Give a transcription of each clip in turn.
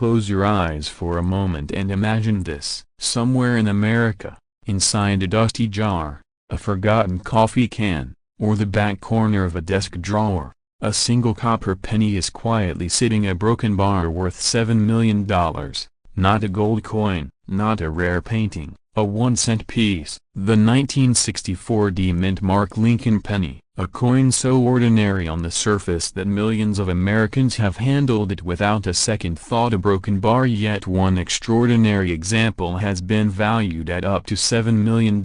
close your eyes for a moment and imagine this. Somewhere in America, inside a dusty jar, a forgotten coffee can, or the back corner of a desk drawer, a single copper penny is quietly sitting, a broken bar worth $7 million. Not a gold coin, not a rare painting, a 1-cent piece. The 1964 D-Mint Mark Lincoln penny, a coin so ordinary on the surface that millions of Americans have handled it without a second thought. A broken bar, yet one extraordinary example has been valued at up to $7 million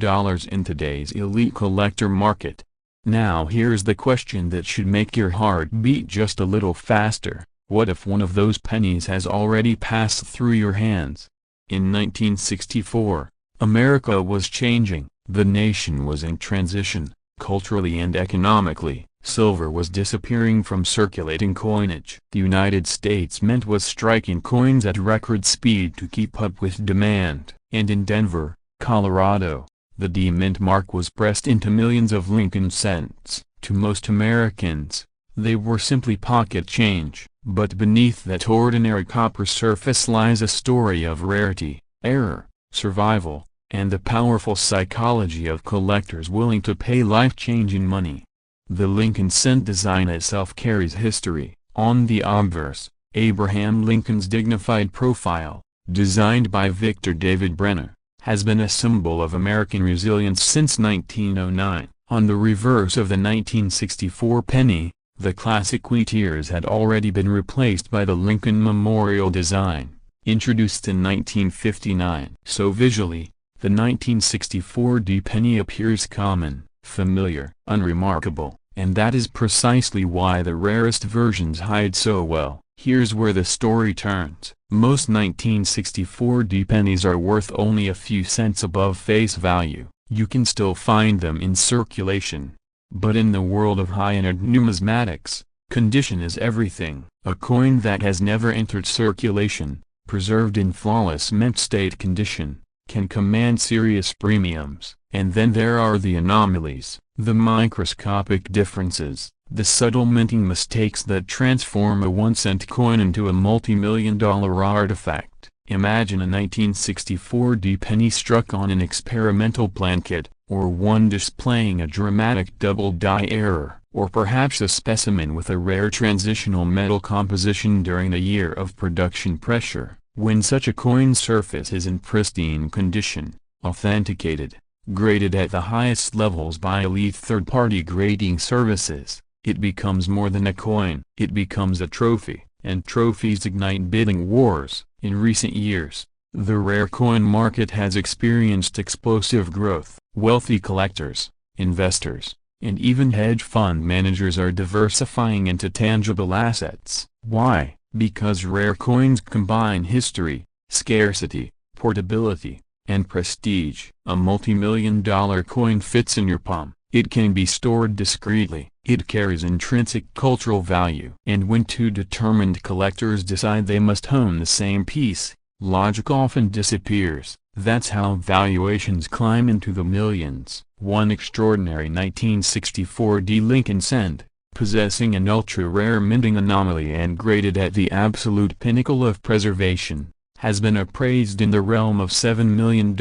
in today's elite collector market. Now here's the question that should make your heart beat just a little faster. What if one of those pennies has already passed through your hands? In 1964, America was changing, the nation was in transition, culturally and economically. Silver was disappearing from circulating coinage. The United States Mint was striking coins at record speed to keep up with demand. And in Denver, Colorado, the D-Mint mark was pressed into millions of Lincoln cents. To most Americans, they were simply pocket change. But beneath that ordinary copper surface lies a story of rarity, error, survival, and the powerful psychology of collectors willing to pay life-changing money. The Lincoln cent design itself carries history. On the obverse, Abraham Lincoln's dignified profile, designed by Victor David Brenner, has been a symbol of American resilience since 1909. On the reverse of the 1964 penny, the classic wheat ears had already been replaced by the Lincoln Memorial design, introduced in 1959. So visually, the 1964 D-penny appears common, familiar, unremarkable, and that is precisely why the rarest versions hide so well. Here's where the story turns. Most 1964 D-pennies are worth only a few cents above face value. You can still find them in circulation. But in the world of high-end numismatics, condition is everything. A coin that has never entered circulation, preserved in flawless mint state condition, can command serious premiums. And then there are the anomalies, the microscopic differences, the subtle minting mistakes that transform a 1-cent coin into a multi-million-dollar artifact. Imagine a 1964 D-penny struck on an experimental blanket, or one displaying a dramatic double die error, or perhaps a specimen with a rare transitional metal composition during a year of production pressure. When such a coin surface is in pristine condition, authenticated, graded at the highest levels by elite third-party grading services, it becomes more than a coin. It becomes a trophy, and trophies ignite bidding wars. In recent years, the rare coin market has experienced explosive growth. Wealthy collectors, investors, and even hedge fund managers are diversifying into tangible assets. Why? Because rare coins combine history, scarcity, portability, and prestige. A multi-million-dollar coin fits in your palm. It can be stored discreetly. It carries intrinsic cultural value. And when two determined collectors decide they must own the same piece, logic often disappears. That's how valuations climb into the millions. One extraordinary 1964 D Lincoln cent, possessing an ultra-rare minting anomaly and graded at the absolute pinnacle of preservation, has been appraised in the realm of $7 million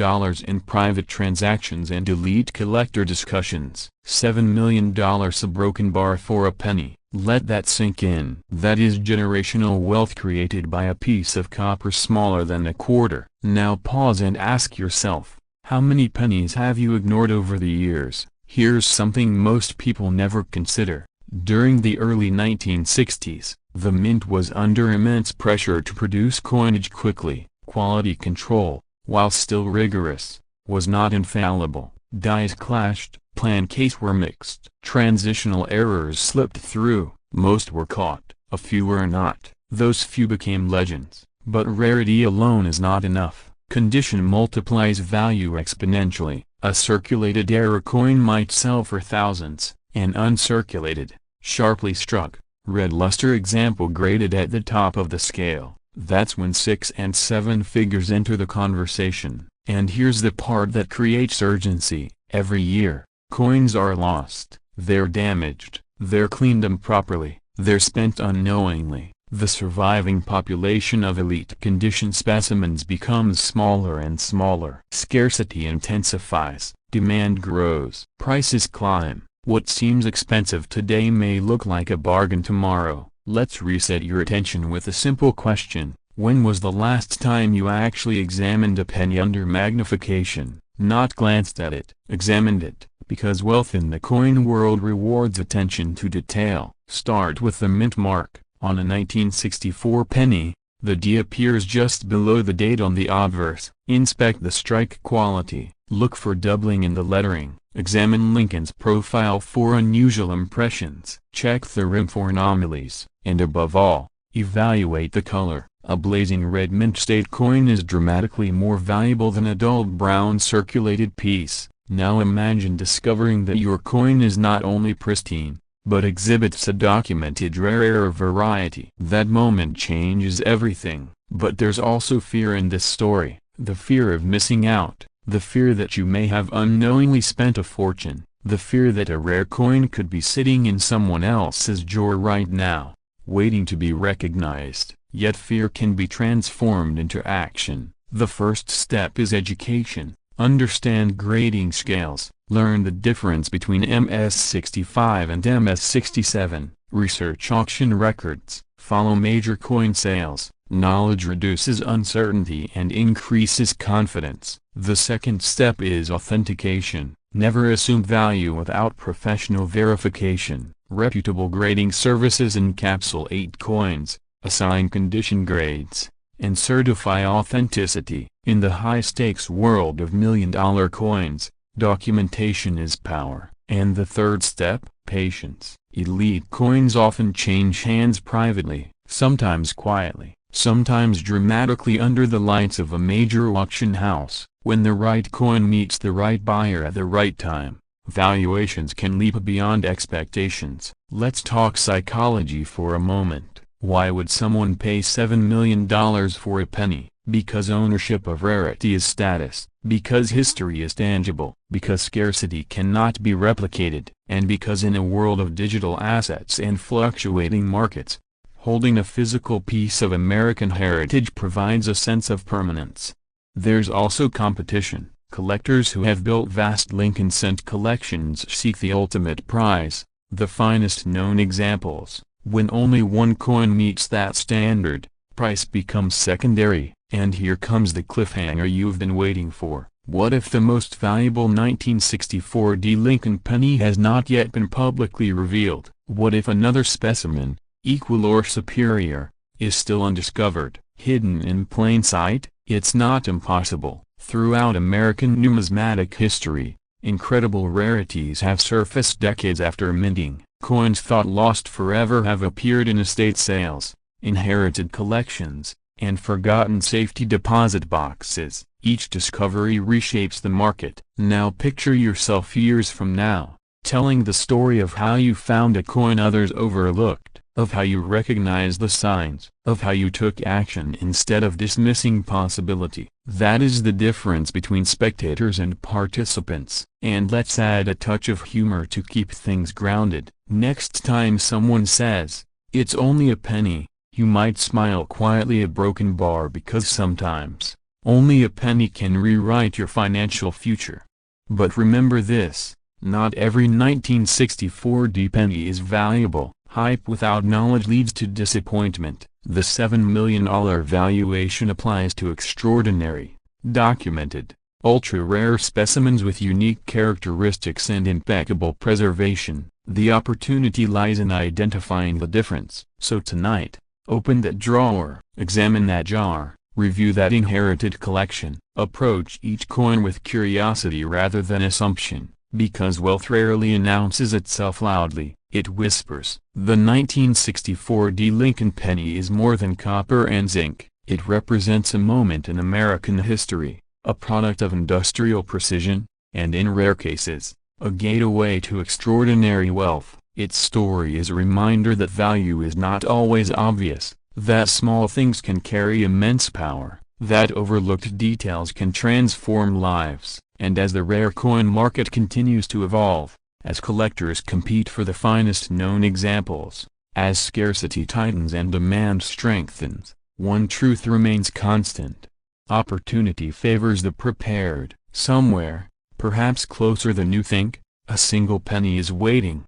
in private transactions and elite collector discussions. $7 million a broken bar for a penny. Let that sink in. That is generational wealth created by a piece of copper smaller than a quarter. Now pause and ask yourself, how many pennies have you ignored over the years? Here's something most people never consider. During the early 1960s, the mint was under immense pressure to produce coinage quickly. Quality control, while still rigorous, was not infallible. Dies clashed, planqués were mixed. Transitional errors slipped through. Most were caught, a few were not. Those few became legends. But rarity alone is not enough. Condition multiplies value exponentially. A circulated error coin might sell for thousands. An uncirculated, sharply struck, red luster example graded at the top of the scale. That's when 6 and 7 figures enter the conversation. And here's the part that creates urgency. Every year, coins are lost. They're damaged. They're cleaned improperly. They're spent unknowingly. the surviving population of elite condition specimens becomes smaller and smaller. Scarcity intensifies, demand grows, prices climb. What seems expensive today may look like a bargain tomorrow. Let's reset your attention with a simple question. When was the last time you actually examined a penny under magnification? Not glanced at it, examined it, because wealth in the coin world rewards attention to detail. Start with the mint mark. On a 1964 penny, the D appears just below the date on the obverse. Inspect the strike quality, look for doubling in the lettering, examine Lincoln's profile for unusual impressions, check the rim for anomalies, and above all, evaluate the color. A blazing red mint state coin is dramatically more valuable than a dull brown circulated piece. Now imagine discovering that your coin is not only pristine, but exhibits a documented rare variety. That moment changes everything. But there's also fear in this story, the fear of missing out, the fear that you may have unknowingly spent a fortune, the fear that a rare coin could be sitting in someone else's drawer right now, waiting to be recognized. Yet fear can be transformed into action. The first step is education. Understand grading scales. Learn the difference between MS65 and MS67. Research auction records. Follow major coin sales. Knowledge reduces uncertainty and increases confidence. The second step is authentication. Never assume value without professional verification. Reputable grading services encapsulate coins, assign condition grades, and certify authenticity. In the high-stakes world of million-dollar coins, documentation is power. And the third step, patience. Elite coins often change hands privately, sometimes quietly, sometimes dramatically under the lights of a major auction house. When the right coin meets the right buyer at the right time, valuations can leap beyond expectations. Let's talk psychology for a moment. Why would someone pay $7 million for a penny? Because ownership of rarity is status, because history is tangible, because scarcity cannot be replicated, and because in a world of digital assets and fluctuating markets, holding a physical piece of American heritage provides a sense of permanence. There's also competition. Collectors who have built vast Lincoln cent collections seek the ultimate prize, the finest known examples. When only one coin meets that standard, price becomes secondary. And here comes the cliffhanger you've been waiting for. What if the most valuable 1964 D Lincoln penny has not yet been publicly revealed? What if another specimen, equal or superior, is still undiscovered, hidden in plain sight? It's not impossible. Throughout American numismatic history, incredible rarities have surfaced decades after minting. Coins thought lost forever have appeared in estate sales, inherited collections, and forgotten safety deposit boxes. Each discovery reshapes the market. Now picture yourself years from now, telling the story of how you found a coin others overlooked, of how you recognized the signs, of how you took action instead of dismissing possibility. That is the difference between spectators and participants. And let's add a touch of humor to keep things grounded. Next time someone says, "It's only a penny," you might smile quietly a broken bar, because sometimes, only a penny can rewrite your financial future. But remember this, not every 1964 D penny is valuable. Hype without knowledge leads to disappointment. The $7 million valuation applies to extraordinary, documented, ultra-rare specimens with unique characteristics and impeccable preservation. The opportunity lies in identifying the difference. So tonight, open that drawer, examine that jar, review that inherited collection. Approach each coin with curiosity rather than assumption, because wealth rarely announces itself loudly, it whispers. The 1964 D Lincoln penny is more than copper and zinc. It represents a moment in American history, a product of industrial precision, and in rare cases, a gateway to extraordinary wealth. Its story is a reminder that value is not always obvious, that small things can carry immense power, that overlooked details can transform lives. And as the rare coin market continues to evolve, as collectors compete for the finest known examples, As scarcity tightens and demand strengthens, one truth remains constant. Opportunity favors the prepared. Somewhere, perhaps closer than you think, a single penny is waiting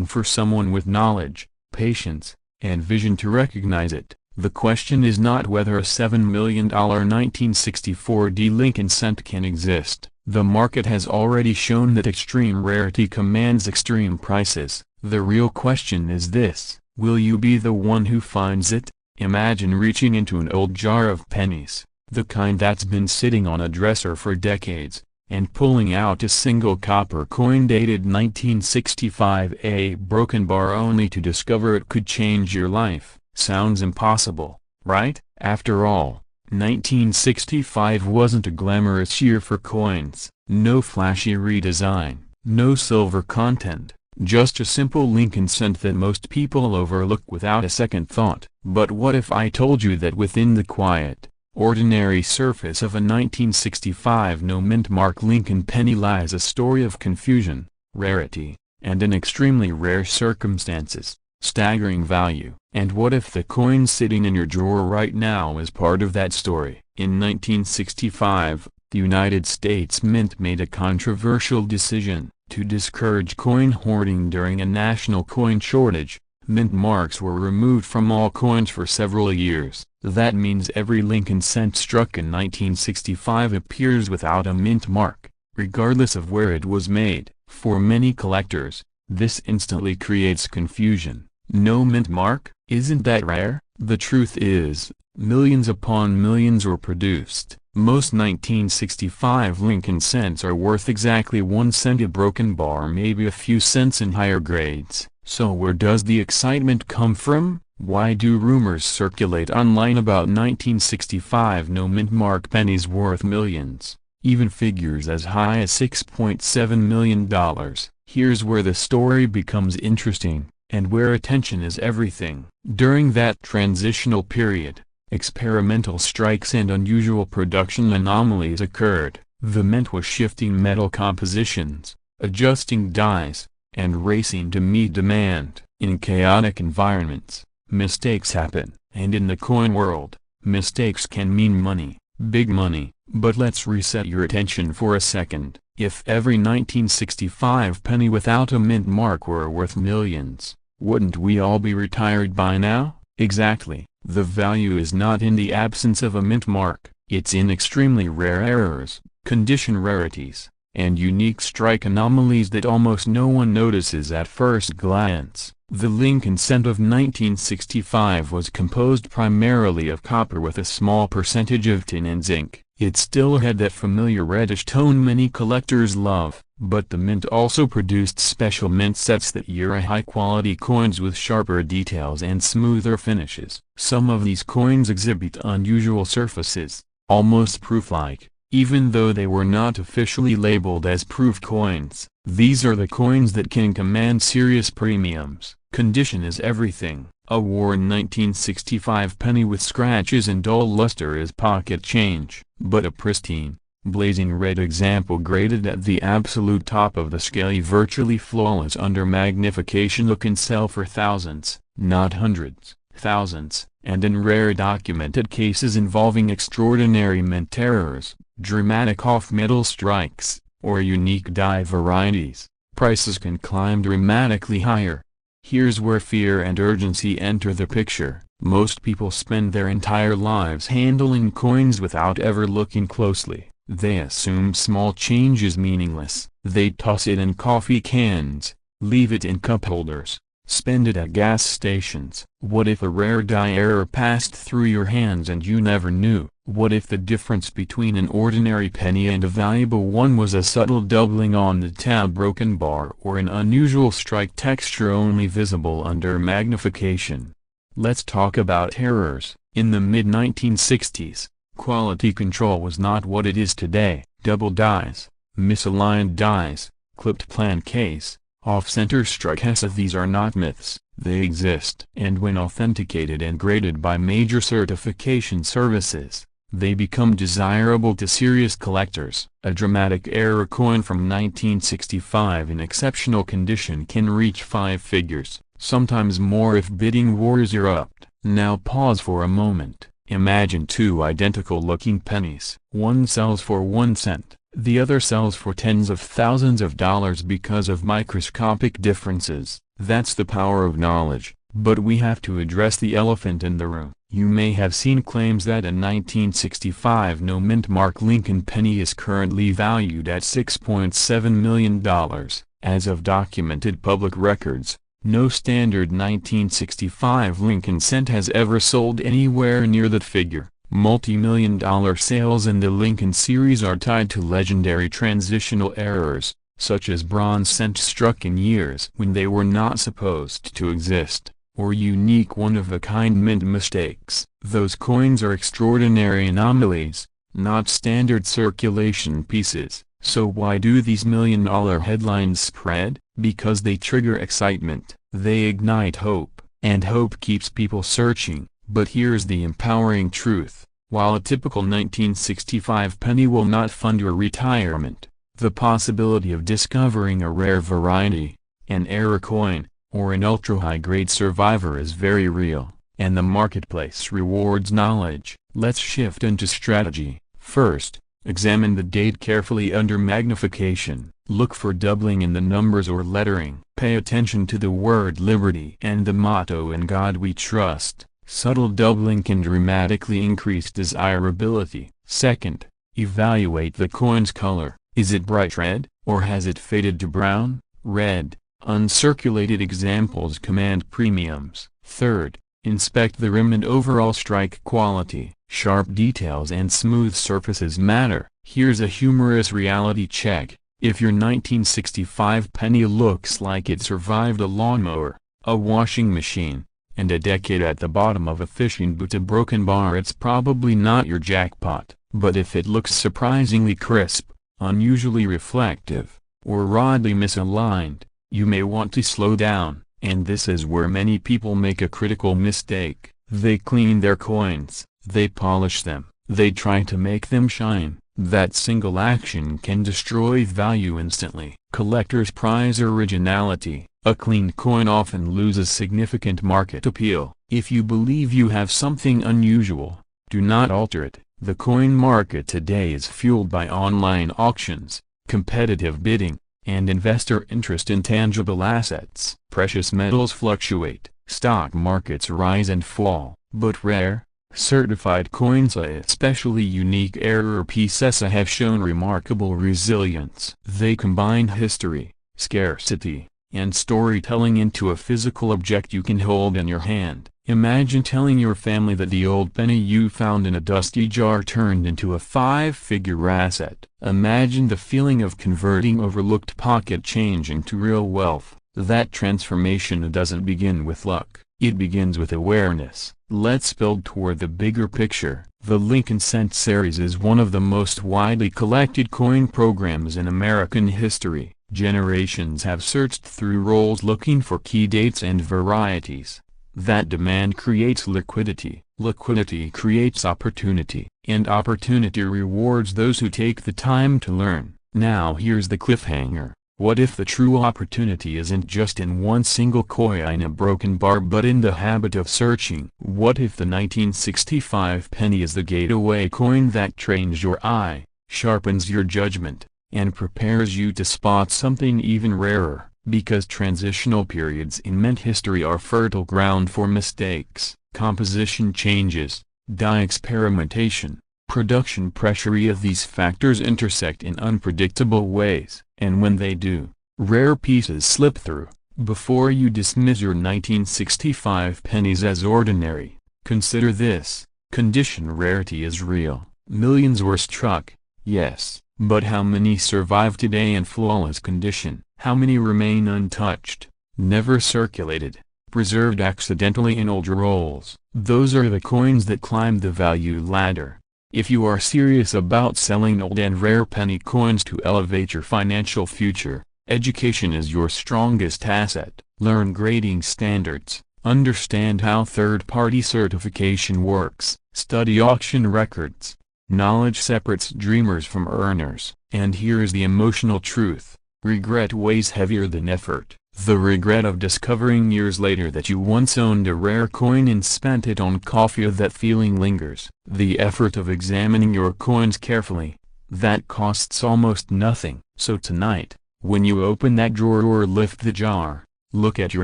for someone with knowledge, patience, and vision to recognize it. The question is not whether a $7 million 1964 D Lincoln cent can exist. The market has already shown that extreme rarity commands extreme prices. The real question is this: will you be the one who finds it? Imagine reaching into an old jar of pennies, the kind that's been sitting on a dresser for decades, and pulling out a single copper coin dated 1965, a broken bar, only to discover it could change your life. Sounds impossible, right? After all, 1965 wasn't a glamorous year for coins. No flashy redesign, no silver content, just a simple Lincoln cent that most people overlook without a second thought. But what if I told you that within the quiet, ordinary surface of a 1965 no-mint mark Lincoln penny lies a story of confusion, rarity, and in extremely rare circumstances, staggering value? And what if the coin sitting in your drawer right now is part of that story? In 1965, the United States Mint made a controversial decision to discourage coin hoarding during a national coin shortage. Mint marks were removed from all coins for several years. That means every Lincoln cent struck in 1965 appears without a mint mark, regardless of where it was made. For many collectors, this instantly creates confusion. No mint mark? Isn't that rare? The truth is, millions upon millions were produced. Most 1965 Lincoln cents are worth exactly 1 cent. A broken bar, maybe a few cents in higher grades. So where does the excitement come from? Why do rumors circulate online about 1965 no-mint mark pennies worth millions, even figures as high as $6.7 million? Here's where the story becomes interesting, and where attention is everything. During that transitional period, experimental strikes and unusual production anomalies occurred. The mint was shifting metal compositions, adjusting dies, and racing to meet demand. In chaotic environments, mistakes happen, and in the coin world, mistakes can mean money, big money. But let's reset your attention for a second. If every 1965 penny without a mint mark were worth millions, wouldn't we all be retired by now? Exactly. The value is not in the absence of a mint mark, it's in extremely rare errors, condition rarities, and unique strike anomalies that almost no one notices at first glance. The Lincoln cent of 1965 was composed primarily of copper with a small percentage of tin and zinc. It still had that familiar reddish tone many collectors love, but the mint also produced special mint sets that year high-quality coins with sharper details and smoother finishes. Some of these coins exhibit unusual surfaces, almost proof-like, even though they were not officially labeled as proof coins. These are the coins that can command serious premiums. Condition is everything. A worn 1965 penny with scratches and dull luster is pocket change, but a pristine, blazing red example graded at the absolute top of the scale, virtually flawless under magnification, can sell for thousands, not hundreds, thousands, and in rare documented cases involving extraordinary mint errors, dramatic off-metal strikes, or unique die varieties, prices can climb dramatically higher. Here's where fear and urgency enter the picture. Most people spend their entire lives handling coins without ever looking closely. They assume small change is meaningless. They toss it in coffee cans, leave it in cup holders, spend it at gas stations. What if a rare die error passed through your hands and you never knew? What if the difference between an ordinary penny and a valuable one was a subtle doubling on the tab, broken bar, or an unusual strike texture only visible under magnification? Let's talk about errors. In the mid-1960s, quality control was not what it is today. Double dies, misaligned dies, clipped plan case, off-center strike. These are not myths, they exist. And when authenticated and graded by major certification services, they become desirable to serious collectors. A dramatic error coin from 1965 in exceptional condition can reach 5 figures. sometimes more if bidding wars erupt. Now pause for a moment. Imagine two identical-looking pennies. One sells for 1 cent, the other sells for tens of thousands of dollars because of microscopic differences. That's the power of knowledge. But we have to address the elephant in the room. You may have seen claims that a 1965 no-mint mark Lincoln penny is currently valued at $6.7 million. As of documented public records, no standard 1965 Lincoln cent has ever sold anywhere near that figure. Multi-million-dollar sales in the Lincoln series are tied to legendary transitional errors, such as bronze cents struck in years when they were not supposed to exist, or unique one-of-a-kind mint mistakes. Those coins are extraordinary anomalies, not standard circulation pieces. So why do these million-dollar headlines spread? Because they trigger excitement, they ignite hope, and hope keeps people searching. But here's the empowering truth: while a typical 1965 penny will not fund your retirement, the possibility of discovering a rare variety, an error coin, or an ultra-high-grade survivor is very real, and the marketplace rewards knowledge. Let's shift into strategy. First, examine the date carefully under magnification. Look for doubling in the numbers or lettering. Pay attention to the word liberty and the motto "In God We Trust." Subtle doubling can dramatically increase desirability. Second, evaluate the coin's color. Is it bright red, or has it faded to brown, red? Uncirculated examples command premiums. Third, inspect the rim and overall strike quality. Sharp details and smooth surfaces matter. Here's a humorous reality check. If your 1965 penny looks like it survived a lawnmower, a washing machine, and a decade at the bottom of a fishing boat, a broken bar, it's probably not your jackpot. But if it looks surprisingly crisp, unusually reflective, or oddly misaligned, you may want to slow down. And this is where many people make a critical mistake. They clean their coins, they polish them, they try to make them shine. That single action can destroy value instantly. Collectors prize originality. A clean coin often loses significant market appeal. If you believe you have something unusual, do not alter it. The coin market today is fueled by online auctions, competitive bidding, and investor interest in tangible assets. Precious metals fluctuate, stock markets rise and fall, but rare, certified coins, especially unique error pieces, have shown remarkable resilience. They combine history, scarcity, and storytelling into a physical object you can hold in your hand. Imagine telling your family that the old penny you found in a dusty jar turned into a 5-figure asset. Imagine the feeling of converting overlooked pocket change into real wealth. That transformation doesn't begin with luck, it begins with awareness. Let's build toward the bigger picture. The Lincoln Cent series is one of the most widely collected coin programs in American history. Generations have searched through rolls looking for key dates and varieties. That demand creates liquidity, liquidity creates opportunity, and opportunity rewards those who take the time to learn. Now here's the cliffhanger. What if the true opportunity isn't just in one single coin, a broken bar, but in the habit of searching? What if the 1965 penny is the gateway coin that trains your eye, sharpens your judgment, and prepares you to spot something even rarer? Because transitional periods in mint history are fertile ground for mistakes, composition changes, die experimentation, production pressure. Of these factors intersect in unpredictable ways, and when they do, rare pieces slip through. Before you dismiss your 1965 pennies as ordinary, consider this: condition rarity is real. Millions were struck, yes, but how many survive today in flawless condition? How many remain untouched, never circulated, preserved accidentally in old rolls? Those are the coins that climb the value ladder. If you are serious about selling old and rare penny coins to elevate your financial future, education is your strongest asset. Learn grading standards, understand how third-party certification works, study auction records. Knowledge separates dreamers from earners. And here's the emotional truth: regret weighs heavier than effort. The regret of discovering years later that you once owned a rare coin and spent it on coffee, that feeling lingers. The effort of examining your coins carefully, that costs almost nothing. So tonight, when you open that drawer or lift the jar, look at your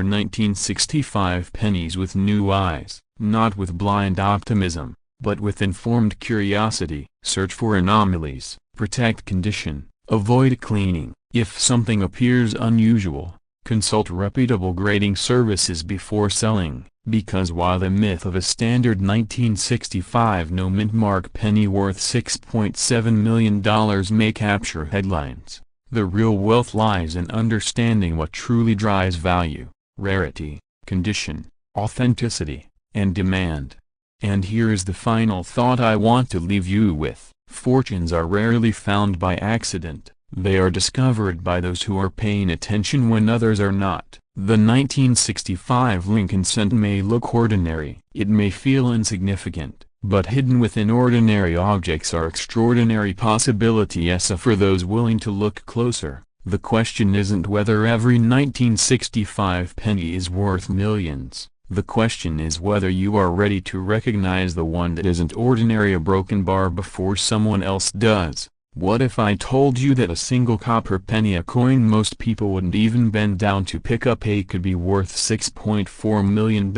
1965 pennies with new eyes, not with blind optimism, but with informed curiosity. Search for anomalies, protect condition, avoid cleaning. If something appears unusual, consult reputable grading services before selling, because while the myth of a standard 1965 no mint mark penny worth $6.7 million may capture headlines, the real wealth lies in understanding what truly drives value: rarity, condition, authenticity, and demand. And here is the final thought I want to leave you with. Fortunes are rarely found by accident. They are discovered by those who are paying attention when others are not. The 1965 Lincoln cent may look ordinary. It may feel insignificant, but hidden within ordinary objects are extraordinary possibilities for those willing to look closer. The question isn't whether every 1965 penny is worth millions. The question is whether you are ready to recognize the one that isn't ordinary, a broken bar, before someone else does. What if I told you that a single copper penny, a coin most people wouldn't even bend down to pick up, could be worth $6.4 million?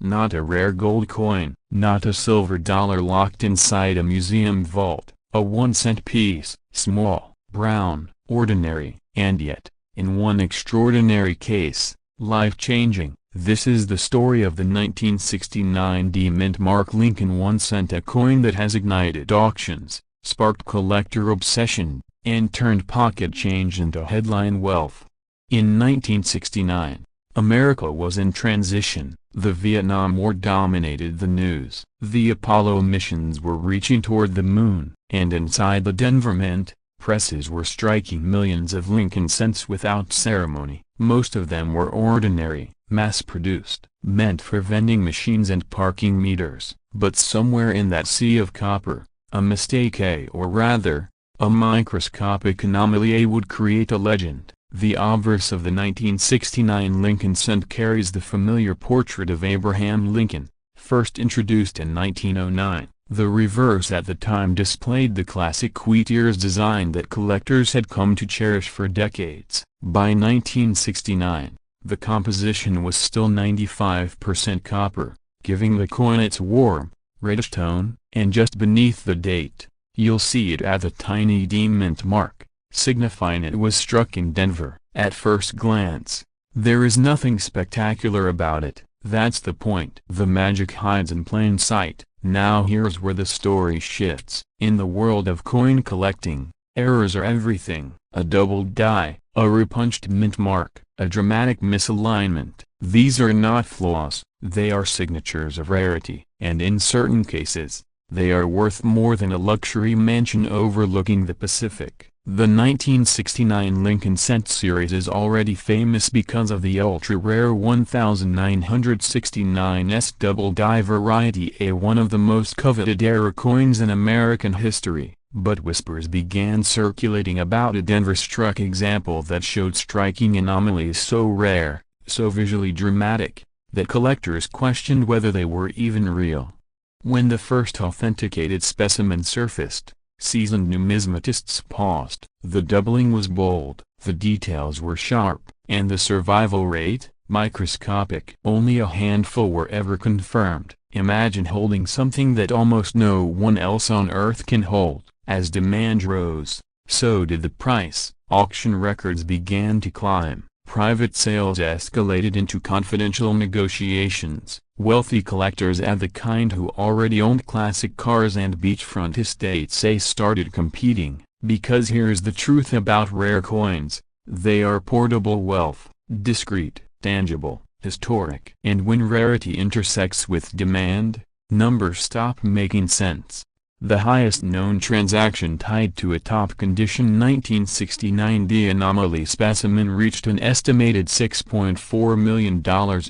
Not a rare gold coin, not a silver dollar locked inside a museum vault, a 1-cent piece, small, brown, ordinary, and yet, in one extraordinary case, life-changing. This is the story of the 1969 D-Mint mark Lincoln 1-cent, a coin that has ignited auctions, sparked collector obsession, and turned pocket change into headline wealth. In 1969, America was in transition. The Vietnam War dominated the news. The Apollo missions were reaching toward the moon, and inside the Denver Mint, presses were striking millions of Lincoln cents without ceremony. Most of them were ordinary, mass-produced, meant for vending machines and parking meters. But somewhere in that sea of copper, a mistake, or rather, a microscopic anomaly, would create a legend. The obverse of the 1969 Lincoln cent carries the familiar portrait of Abraham Lincoln, first introduced in 1909. The reverse at the time displayed the classic wheat ears design that collectors had come to cherish for decades. By 1969, the composition was still 95% copper, giving the coin its warm, reddish tone, and just beneath the date, you'll see it at the tiny D-Mint mark, signifying it was struck in Denver. At first glance, there is nothing spectacular about it. That's the point. The magic hides in plain sight. Now here's where the story shifts. In the world of coin collecting, errors are everything. A doubled die, a repunched mint mark, a dramatic misalignment. These are not flaws, they are signatures of rarity, and in certain cases, they are worth more than a luxury mansion overlooking the Pacific. The 1969 Lincoln cent series is already famous because of the ultra-rare 1969's double die variety, one of the most coveted error coins in American history. But whispers began circulating about a Denver-struck example that showed striking anomalies so rare, so visually dramatic, that collectors questioned whether they were even real. When the first authenticated specimen surfaced, seasoned numismatists paused. The doubling was bold, the details were sharp, and the survival rate, microscopic. Only a handful were ever confirmed. Imagine holding something that almost no one else on earth can hold. As demand rose, so did the price. Auction records began to climb. Private sales escalated into confidential negotiations. Wealthy collectors, the kind who already owned classic cars and beachfront estates, started competing. Because here's the truth about rare coins: they are portable wealth, discrete, tangible, historic. And when rarity intersects with demand, numbers stop making sense. The highest known transaction tied to a top condition 1969 D anomaly specimen reached an estimated $6.4 million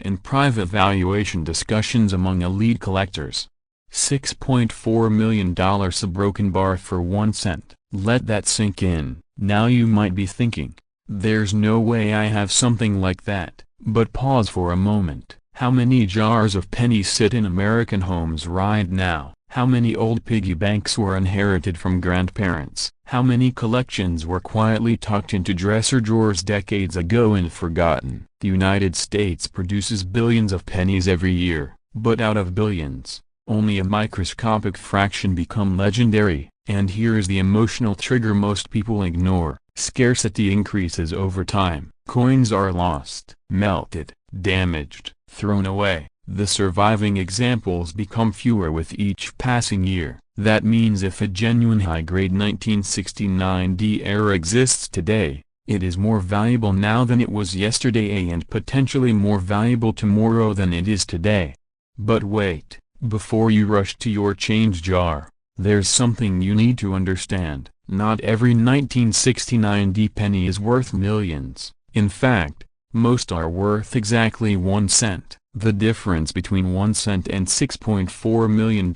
in private valuation discussions among elite collectors. $6.4 million, a broken bar for 1 cent. Let that sink in. Now you might be thinking, There's no way I have something like that. But pause for a moment. How many jars of pennies sit in American homes right now? How many old piggy banks were inherited from grandparents? How many collections were quietly tucked into dresser drawers decades ago and forgotten? The United States produces billions of pennies every year, but out of billions, only a microscopic fraction become legendary. And here's the emotional trigger most people ignore. Scarcity increases over time. Coins are lost, melted, damaged, thrown away. The surviving examples become fewer with each passing year. That means if a genuine high-grade 1969 D era exists today, it is more valuable now than it was yesterday and potentially more valuable tomorrow than it is today. But wait, before you rush to your change jar, there's something you need to understand. Not every 1969 D penny is worth millions. In fact, most are worth exactly 1 cent. The difference between 1 cent and $6.4 million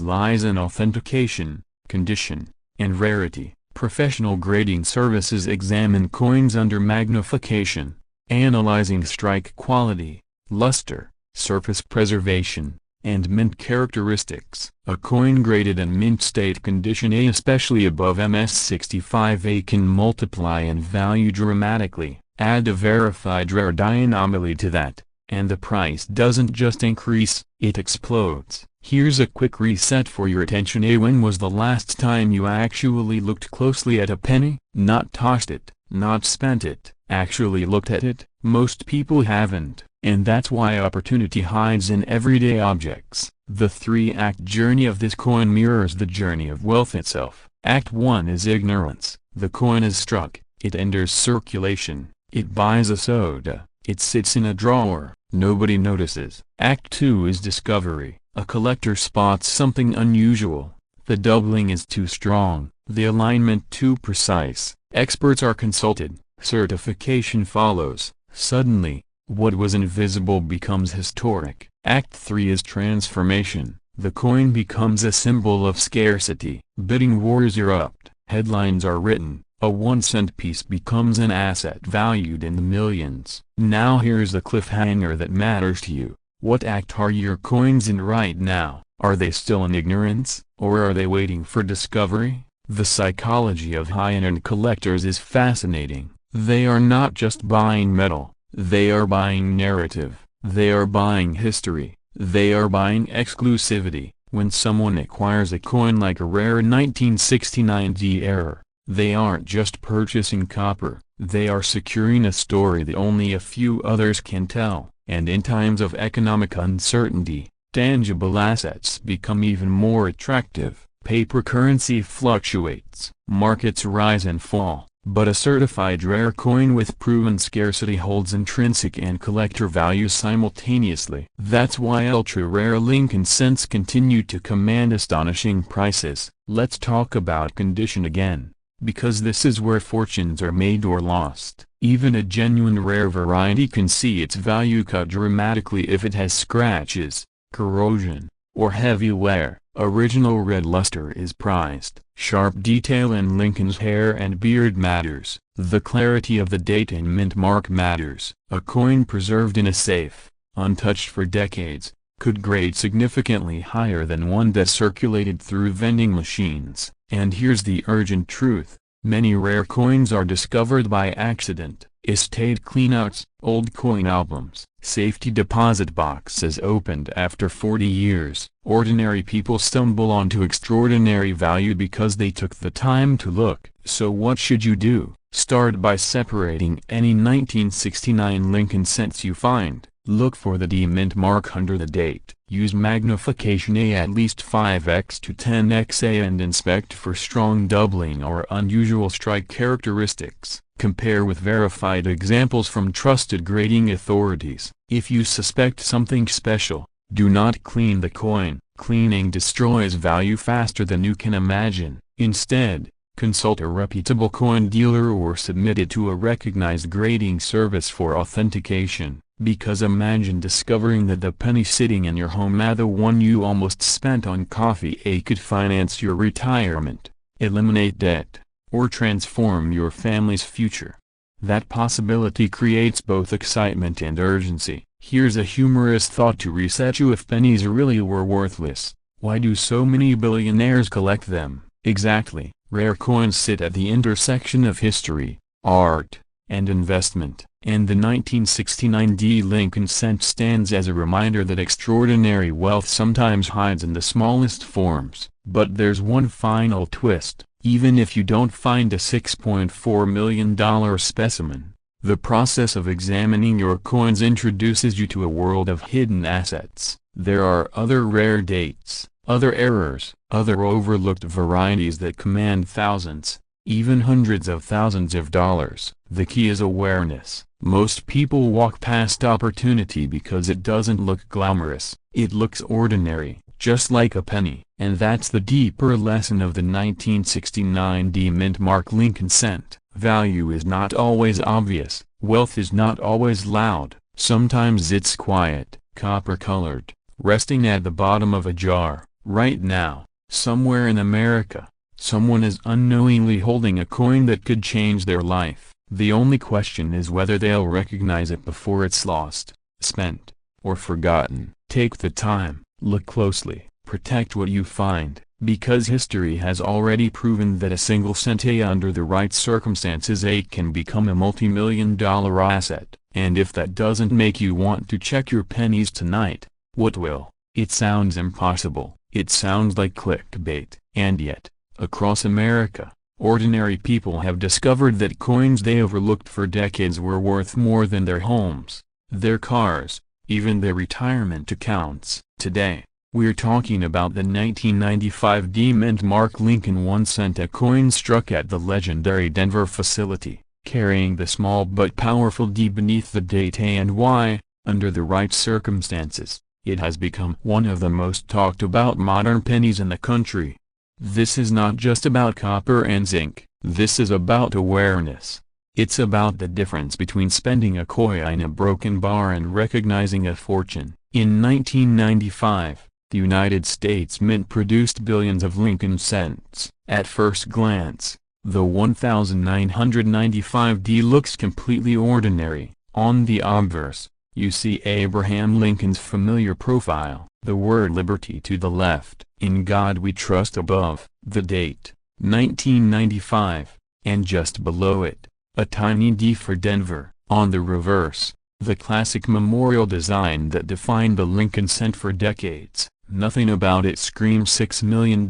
lies in authentication, condition, and rarity. Professional grading services examine coins under magnification, analyzing strike quality, luster, surface preservation, and mint characteristics. A coin graded in mint state condition A, especially above MS65A, can multiply in value dramatically. Add a verified rarity anomaly to that, and the price doesn't just increase, it explodes. Here's a quick reset for your attention. When was the last time you actually looked closely at a penny? Not tossed it, not spent it, actually looked at it? Most people haven't. And that's why opportunity hides in everyday objects. The 3-act journey of this coin mirrors the journey of wealth itself. Act 1 is ignorance. The coin is struck, it enters circulation, it buys a soda, it sits in a drawer, nobody notices. Act 2 is discovery. A collector spots something unusual. The doubling is too strong, the alignment too precise. Experts are consulted, certification follows. Suddenly, what was invisible becomes historic. Act 3 is transformation. The coin becomes a symbol of scarcity. Bidding wars erupt. Headlines are written. A 1-cent piece becomes an asset valued in the millions. Now here's the cliffhanger that matters to you. What act are your coins in right now? Are they still in ignorance, or are they waiting for discovery? The psychology of high-end collectors is fascinating. They are not just buying metal. They are buying narrative, they are buying history, they are buying exclusivity. When someone acquires a coin like a rare 1969 D era, they aren't just purchasing copper, they are securing a story that only a few others can tell. And in times of economic uncertainty, tangible assets become even more attractive. Paper currency fluctuates, markets rise and fall. But a certified rare coin with proven scarcity holds intrinsic and collector value simultaneously. That's why ultra-rare Lincoln cents continue to command astonishing prices. Let's talk about condition again, because this is where fortunes are made or lost. Even a genuine rare variety can see its value cut dramatically if it has scratches, corrosion, or heavy wear. Original red luster is prized. Sharp detail in Lincoln's hair and beard matters. The clarity of the date and mint mark matters. A coin preserved in a safe, untouched for decades, could grade significantly higher than one that circulated through vending machines. And here's the urgent truth. Many rare coins are discovered by accident. Estate cleanouts, old coin albums, safety deposit boxes opened after 40 years. Ordinary people stumble onto extraordinary value because they took the time to look. So what should you do? Start by separating any 1969 Lincoln cents you find. Look for the D mint mark under the date. Use magnification A at least 5x to 10x A and inspect for strong doubling or unusual strike characteristics. Compare with verified examples from trusted grading authorities. If you suspect something special, do not clean the coin. Cleaning destroys value faster than you can imagine. Instead, consult a reputable coin dealer or submit it to a recognized grading service for authentication. Because imagine discovering that the penny sitting in your home, the one you almost spent on coffee, could finance your retirement, eliminate debt, or transform your family's future. That possibility creates both excitement and urgency. Here's a humorous thought to reset you: if pennies really were worthless, why do so many billionaires collect them? Exactly. Rare coins sit at the intersection of history, art, and investment, and the 1969 Lincoln cent stands as a reminder that extraordinary wealth sometimes hides in the smallest forms. But there's one final twist: even if you don't find a $6.4 million specimen, the process of examining your coins introduces you to a world of hidden assets. There are other rare dates, other errors, other overlooked varieties that command thousands, even hundreds of thousands of dollars. The key is awareness. Most people walk past opportunity because it doesn't look glamorous. It looks ordinary, just like a penny. And that's the deeper lesson of the 1969 mint mark Lincoln cent. Value is not always obvious. Wealth is not always loud. Sometimes it's quiet, copper-colored, resting at the bottom of a jar. Right now, somewhere in America, someone is unknowingly holding a coin that could change their life. The only question is whether they'll recognize it before it's lost, spent, or forgotten. Take the time, look closely, protect what you find, because history has already proven that a single cent under the right circumstances can become a multi-million-dollar asset. And if that doesn't make you want to check your pennies tonight, what will? It sounds impossible. It sounds like clickbait. And yet, across America, ordinary people have discovered that coins they overlooked for decades were worth more than their homes, their cars, even their retirement accounts. Today, we're talking about the 1995 mint mark Lincoln 1 cent, a coin struck at the legendary Denver facility, carrying the small but powerful D beneath the date and why, under the right circumstances, it has become one of the most talked about modern pennies in the country. This is not just about copper and zinc. This is about awareness. It's about the difference between spending a coin in a broken bar and recognizing a fortune. In 1995, the United States Mint produced billions of Lincoln cents. At first glance, the 1995 looks completely ordinary. On the obverse, you see Abraham Lincoln's familiar profile, the word liberty to the left, in God we trust above, the date, 1995, and just below it, a tiny D for Denver. On the reverse, the classic memorial design that defined the Lincoln cent for decades. Nothing about it screams $6 million,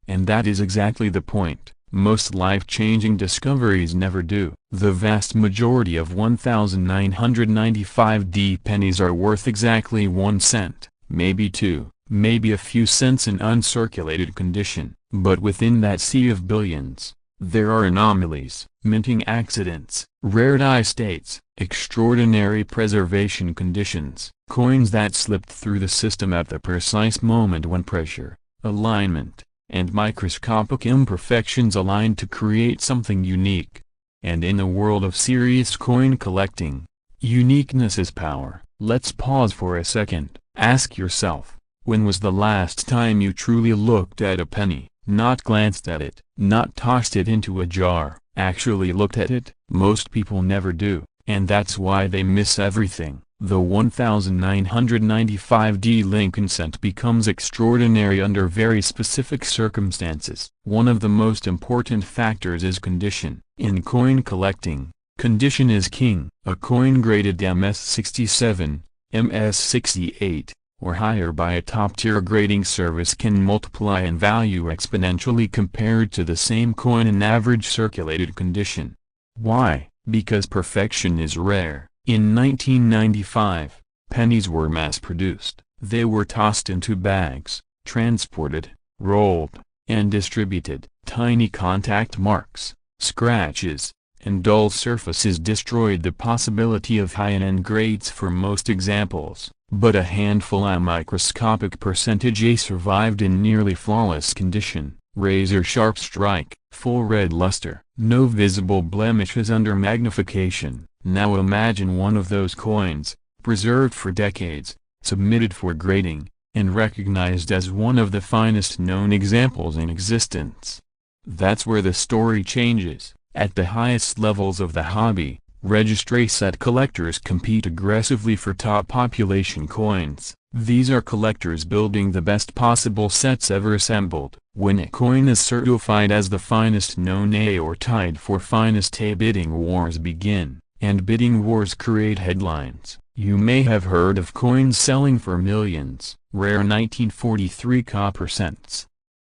and that is exactly the point. Most life-changing discoveries never do. The vast majority of 1995 pennies are worth exactly 1 cent, maybe 2, maybe a few cents in uncirculated condition. But within that sea of billions, there are anomalies, minting accidents, rare die states, extraordinary preservation conditions, coins that slipped through the system at the precise moment when pressure, alignment, and microscopic imperfections aligned to create something unique. And in the world of serious coin collecting, uniqueness is power. Let's pause for a second. Ask yourself, when was the last time you truly looked at a penny? Not glanced at it, not tossed it into a jar, actually looked at it? Most people never do, and that's why they miss everything. The 1995 Lincoln cent becomes extraordinary under very specific circumstances. One of the most important factors is condition. In coin collecting, condition is king. A coin graded MS67, MS68, or higher by a top-tier grading service can multiply in value exponentially compared to the same coin in average circulated condition. Why? Because perfection is rare. In 1995, pennies were mass-produced. They were tossed into bags, transported, rolled, and distributed. Tiny contact marks, scratches, and dull surfaces destroyed the possibility of high-end grades for most examples, but a handful, a microscopic percentage, survived in nearly flawless condition. Razor-sharp strike, full red luster, no visible blemishes under magnification. Now imagine one of those coins, preserved for decades, submitted for grading, and recognized as one of the finest known examples in existence. That's where the story changes. At the highest levels of the hobby, registry set collectors compete aggressively for top population coins. These are collectors building the best possible sets ever assembled. When a coin is certified as the finest known A or tied for finest A, bidding wars begin, and bidding wars create headlines. You may have heard of coins selling for millions. Rare 1943 copper cents.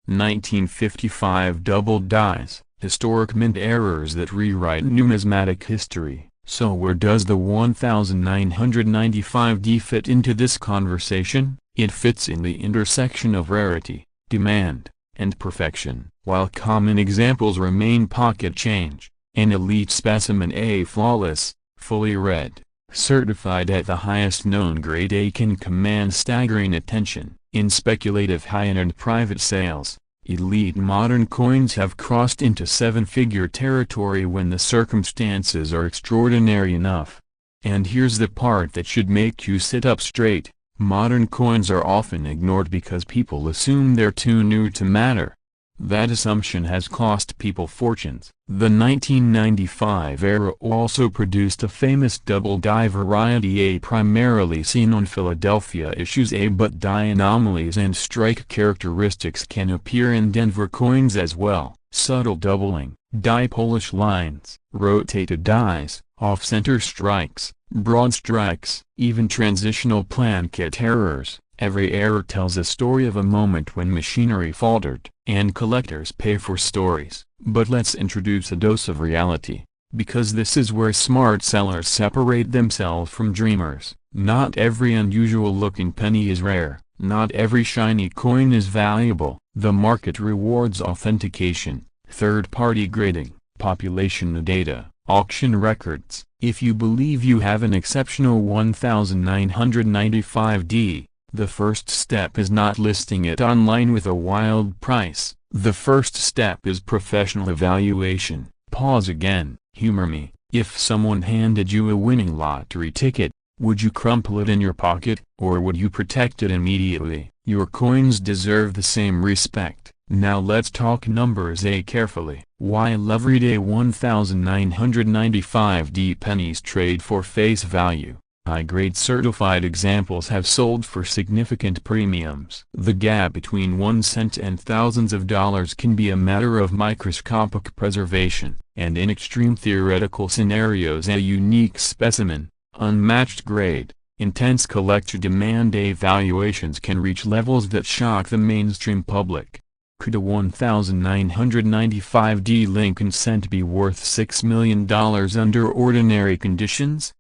1955 double dies. Historic mint errors that rewrite numismatic history. So where does the 1995D fit into this conversation? It fits in the intersection of rarity, demand, and perfection. While common examples remain pocket change, an elite specimen A, flawless, fully read, certified at the highest known grade A, can command staggering attention. In speculative high-end private sales, elite modern coins have crossed into seven-figure territory when the circumstances are extraordinary enough. And here's the part that should make you sit up straight: modern coins are often ignored because people assume they're too new to matter. That assumption has cost people fortunes. The 1995 era also produced a famous double die variety A, primarily seen on Philadelphia issues A, but die anomalies and strike characteristics can appear in Denver coins as well. Subtle doubling, die Polish lines, rotated dies, off-center strikes, broad strikes, even transitional planchet errors. Every error tells a story of a moment when machinery faltered, and collectors pay for stories. But let's introduce a dose of reality, because this is where smart sellers separate themselves from dreamers. Not every unusual-looking penny is rare, not every shiny coin is valuable. The market rewards authentication, third-party grading, population data, auction records. If you believe you have an exceptional 1995D, the first step is not listing it online with a wild price. The first step is professional evaluation. Pause again. Humor me. If someone handed you a winning lottery ticket, would you crumple it in your pocket, or would you protect it immediately? Your coins deserve the same respect. Now let's talk numbers A carefully. While everyday 1995D pennies trade for face value, high-grade certified examples have sold for significant premiums. The gap between 1 cent and thousands of dollars can be a matter of microscopic preservation, and in extreme theoretical scenarios a unique specimen, unmatched grade, intense collector demand A valuations can reach levels that shock the mainstream public. Could a 1995D Lincoln cent be worth $6 million under ordinary conditions?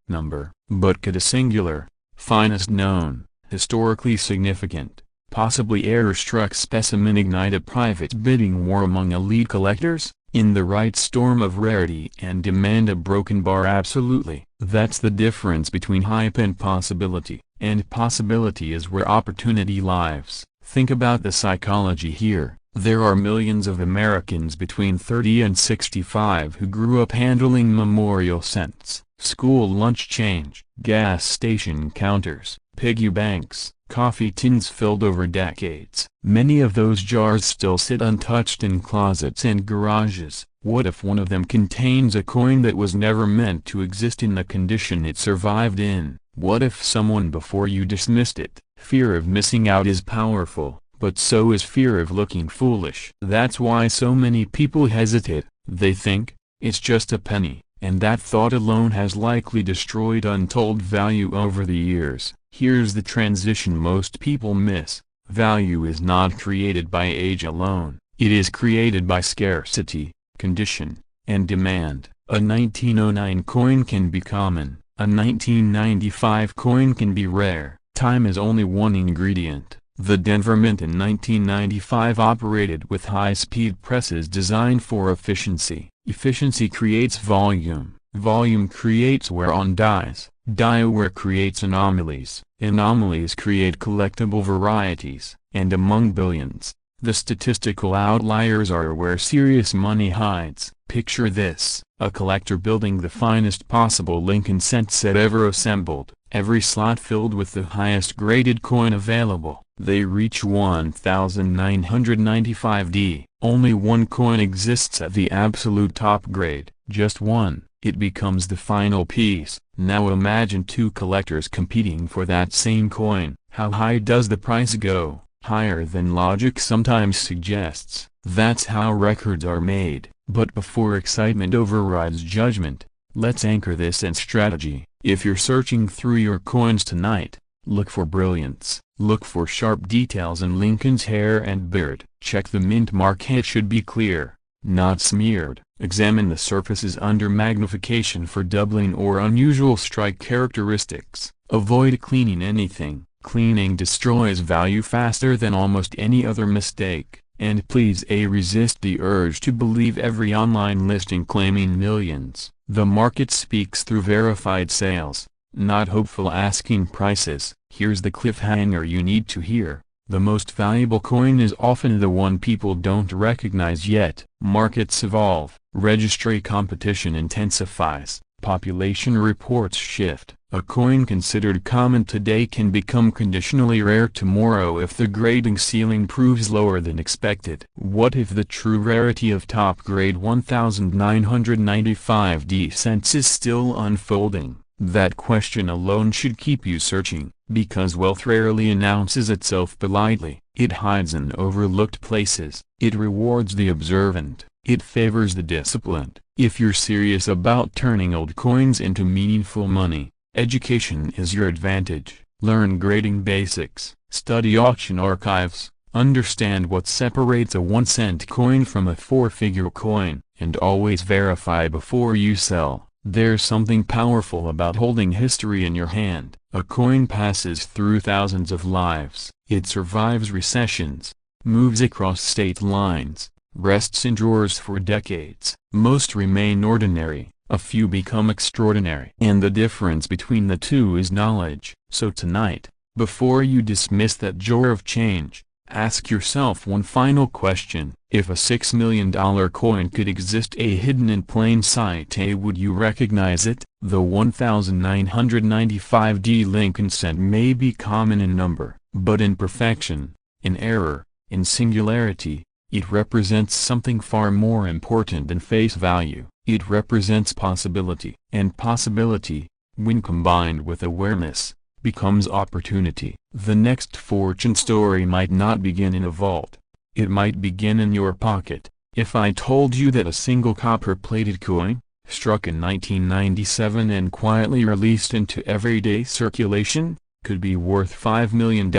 But could a singular, finest known, historically significant, possibly error-struck specimen ignite a private bidding war among elite collectors? In the right storm of rarity and demand, a broken bar? Absolutely. That's the difference between hype and possibility. And possibility is where opportunity lives. Think about the psychology here. There are millions of Americans between 30 and 65 who grew up handling memorial cents, school lunch change, gas station counters, piggy banks, coffee tins filled over decades. Many of those jars still sit untouched in closets and garages. What if one of them contains a coin that was never meant to exist in the condition it survived in? What if someone before you dismissed it? Fear of missing out is powerful, but so is fear of looking foolish. That's why so many people hesitate. They think, it's just a penny, and that thought alone has likely destroyed untold value over the years. Here's the transition most people miss. Value is not created by age alone. It is created by scarcity, condition, and demand. A 1909 coin can be common. A 1995 coin can be rare. Time is only one ingredient. The Denver Mint in 1995 operated with high-speed presses designed for efficiency. Efficiency creates volume. Volume creates wear on dies. Die wear creates anomalies. Anomalies create collectible varieties. And among billions, the statistical outliers are where serious money hides. Picture this: a collector building the finest possible Lincoln cent set ever assembled, every slot filled with the highest graded coin available. They reach 1995D. Only one coin exists at the absolute top grade. Just one. It becomes the final piece. Now imagine two collectors competing for that same coin. How high does the price go? Higher than logic sometimes suggests. That's how records are made. But before excitement overrides judgment, let's anchor this in strategy. If you're searching through your coins tonight, look for brilliance. Look for sharp details in Lincoln's hair and beard. Check the mint mark. It should be clear, not smeared. Examine the surfaces under magnification for doubling or unusual strike characteristics. Avoid cleaning anything. Cleaning destroys value faster than almost any other mistake. And please resist the urge to believe every online listing claiming millions. The market speaks through verified sales, not hopeful asking prices. Here's the cliffhanger you need to hear. The most valuable coin is often the one people don't recognize yet. Markets evolve, registry competition intensifies, population reports shift. A coin considered common today can become conditionally rare tomorrow if the grading ceiling proves lower than expected. What if the true rarity of top grade 1995D cents is still unfolding? That question alone should keep you searching, because wealth rarely announces itself politely. It hides in overlooked places. It rewards the observant. It favors the disciplined. If you're serious about turning old coins into meaningful money, education is your advantage. Learn grading basics, study auction archives, understand what separates a 1-cent coin from a 4-figure coin, and always verify before you sell. There's something powerful about holding history in your hand. A coin passes through thousands of lives. It survives recessions, moves across state lines, rests in drawers for decades. Most remain ordinary, a few become extraordinary. And the difference between the two is knowledge. So tonight, before you dismiss that jar of change, ask yourself one final question. If a $6 million coin could exist hidden in plain sight, would you recognize it? The 1995D Lincoln cent may be common in number, but in perfection, in error, in singularity, it represents something far more important than face value. It represents possibility. And possibility, when combined with awareness, becomes opportunity. The next fortune story might not begin in a vault. It might begin in your pocket. If I told you that a single copper-plated coin, struck in 1997 and quietly released into everyday circulation, could be worth $5 million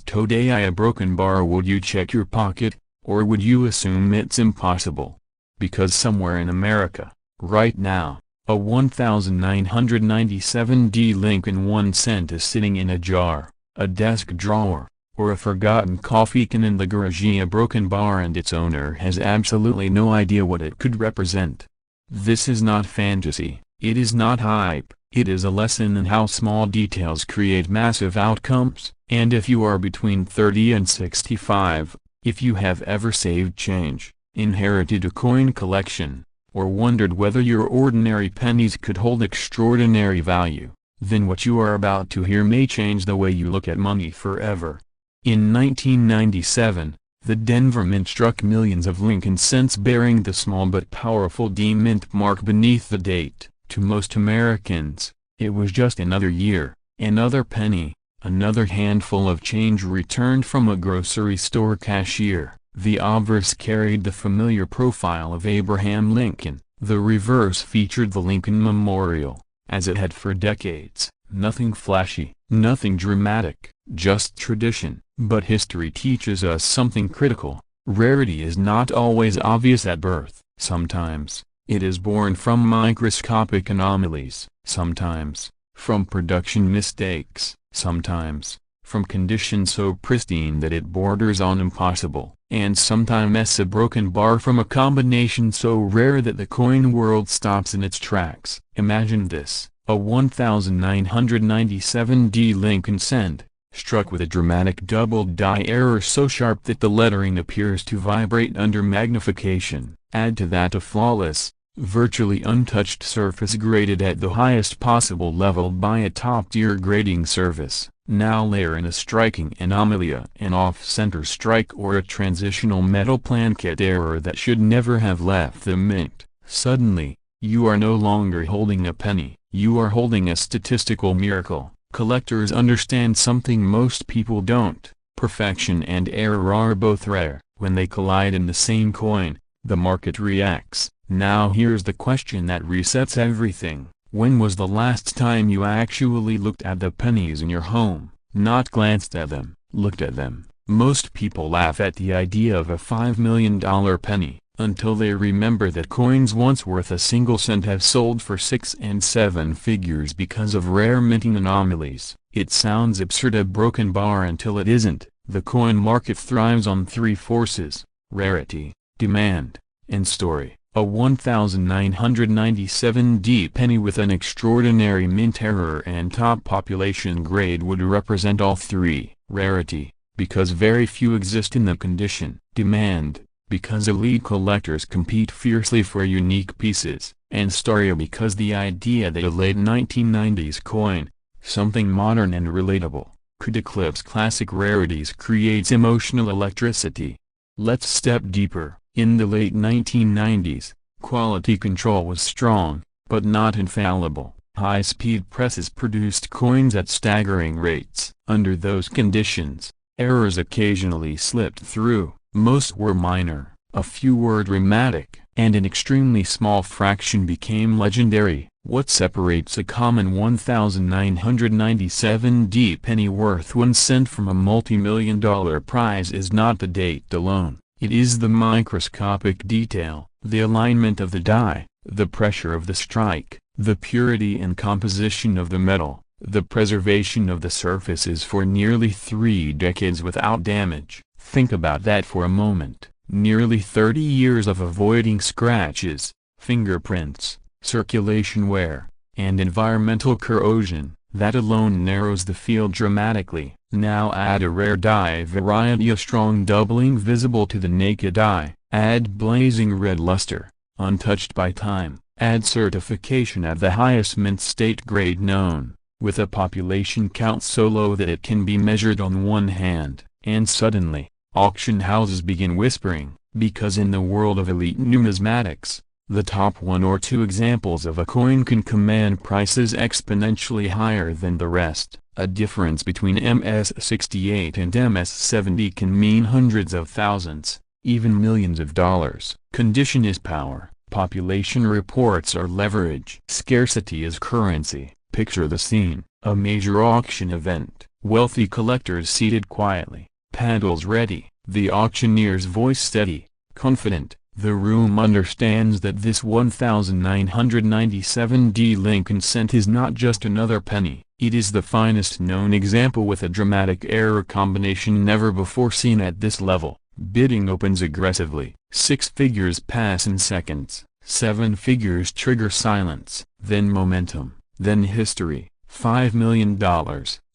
today, a broken bar, would you check your pocket, or would you assume it's impossible? Because somewhere in America, right now, a 1997D Lincoln 1 cent is sitting in a jar, a desk drawer, or a forgotten coffee can in the garage. A broken bar, and its owner has absolutely no idea what it could represent. This is not fantasy, it is not hype, it is a lesson in how small details create massive outcomes. And if you are between 30 and 65, if you have ever saved change, inherited a coin collection, or wondered whether your ordinary pennies could hold extraordinary value, then what you are about to hear may change the way you look at money forever. In 1997, the Denver Mint struck millions of Lincoln cents bearing the small but powerful D Mint mark beneath the date. To most Americans, it was just another year, another penny, another handful of change returned from a grocery store cashier. The obverse carried the familiar profile of Abraham Lincoln. The reverse featured the Lincoln Memorial, as it had for decades. Nothing flashy, nothing dramatic, just tradition. But history teaches us something critical. Rarity is not always obvious at birth. Sometimes, it is born from microscopic anomalies. Sometimes, from production mistakes. Sometimes, from conditions so pristine that it borders on impossible. And sometimes a broken bar from a combination so rare that the coin world stops in its tracks. Imagine this, a 1997D Lincoln cent, struck with a dramatic double-die error so sharp that the lettering appears to vibrate under magnification. Add to that a flawless, virtually untouched surface graded at the highest possible level by a top-tier grading service. Now layer in a striking anomaly, an off-center strike or a transitional metal planchet error that should never have left the mint. Suddenly, you are no longer holding a penny, you are holding a statistical miracle. Collectors understand something most people don't. Perfection and error are both rare. When they collide in the same coin, the market reacts. Now here's the question that resets everything. When was the last time you actually looked at the pennies in your home? Not glanced at them, looked at them. Most people laugh at the idea of a $5 million penny, until they remember that coins once worth a single cent have sold for 6 and 7 figures because of rare minting anomalies. It sounds absurd, a broken bar, until it isn't. The coin market thrives on 3 forces: rarity, demand, and story. A 1997D penny with an extraordinary mint error and top population grade would represent all 3. Rarity, because very few exist in the condition. Demand, because elite collectors compete fiercely for unique pieces. And story, because the idea that a late 1990s coin, something modern and relatable, could eclipse classic rarities creates emotional electricity. Let's step deeper. In the late 1990s, quality control was strong, but not infallible. High-speed presses produced coins at staggering rates. Under those conditions, errors occasionally slipped through. Most were minor, a few were dramatic, and an extremely small fraction became legendary. What separates a common 1997D penny worth 1 cent from a multi-million-dollar prize is not the date alone. It is the microscopic detail, the alignment of the die, the pressure of the strike, the purity and composition of the metal, the preservation of the surfaces for nearly 3 decades without damage. Think about that for a moment. Nearly 30 years of avoiding scratches, fingerprints, circulation wear, and environmental corrosion. That alone narrows the field dramatically. Now add a rare die variety, a strong doubling visible to the naked eye. Add blazing red luster, untouched by time. Add certification at the highest mint state grade known, with a population count so low that it can be measured on one hand. And suddenly, auction houses begin whispering, because in the world of elite numismatics, the top 1 or 2 examples of a coin can command prices exponentially higher than the rest. A difference between MS-68 and MS-70 can mean hundreds of thousands, even millions of dollars. Condition is power. Population reports are leverage. Scarcity is currency. Picture the scene. A major auction event. Wealthy collectors seated quietly, paddles ready, the auctioneer's voice steady, confident. The room understands that this 1997D Lincoln cent is not just another penny, it is the finest known example with a dramatic error combination never before seen at this level. Bidding opens aggressively. 6 figures pass in seconds, 7 figures trigger silence, then momentum, then history. $5 million.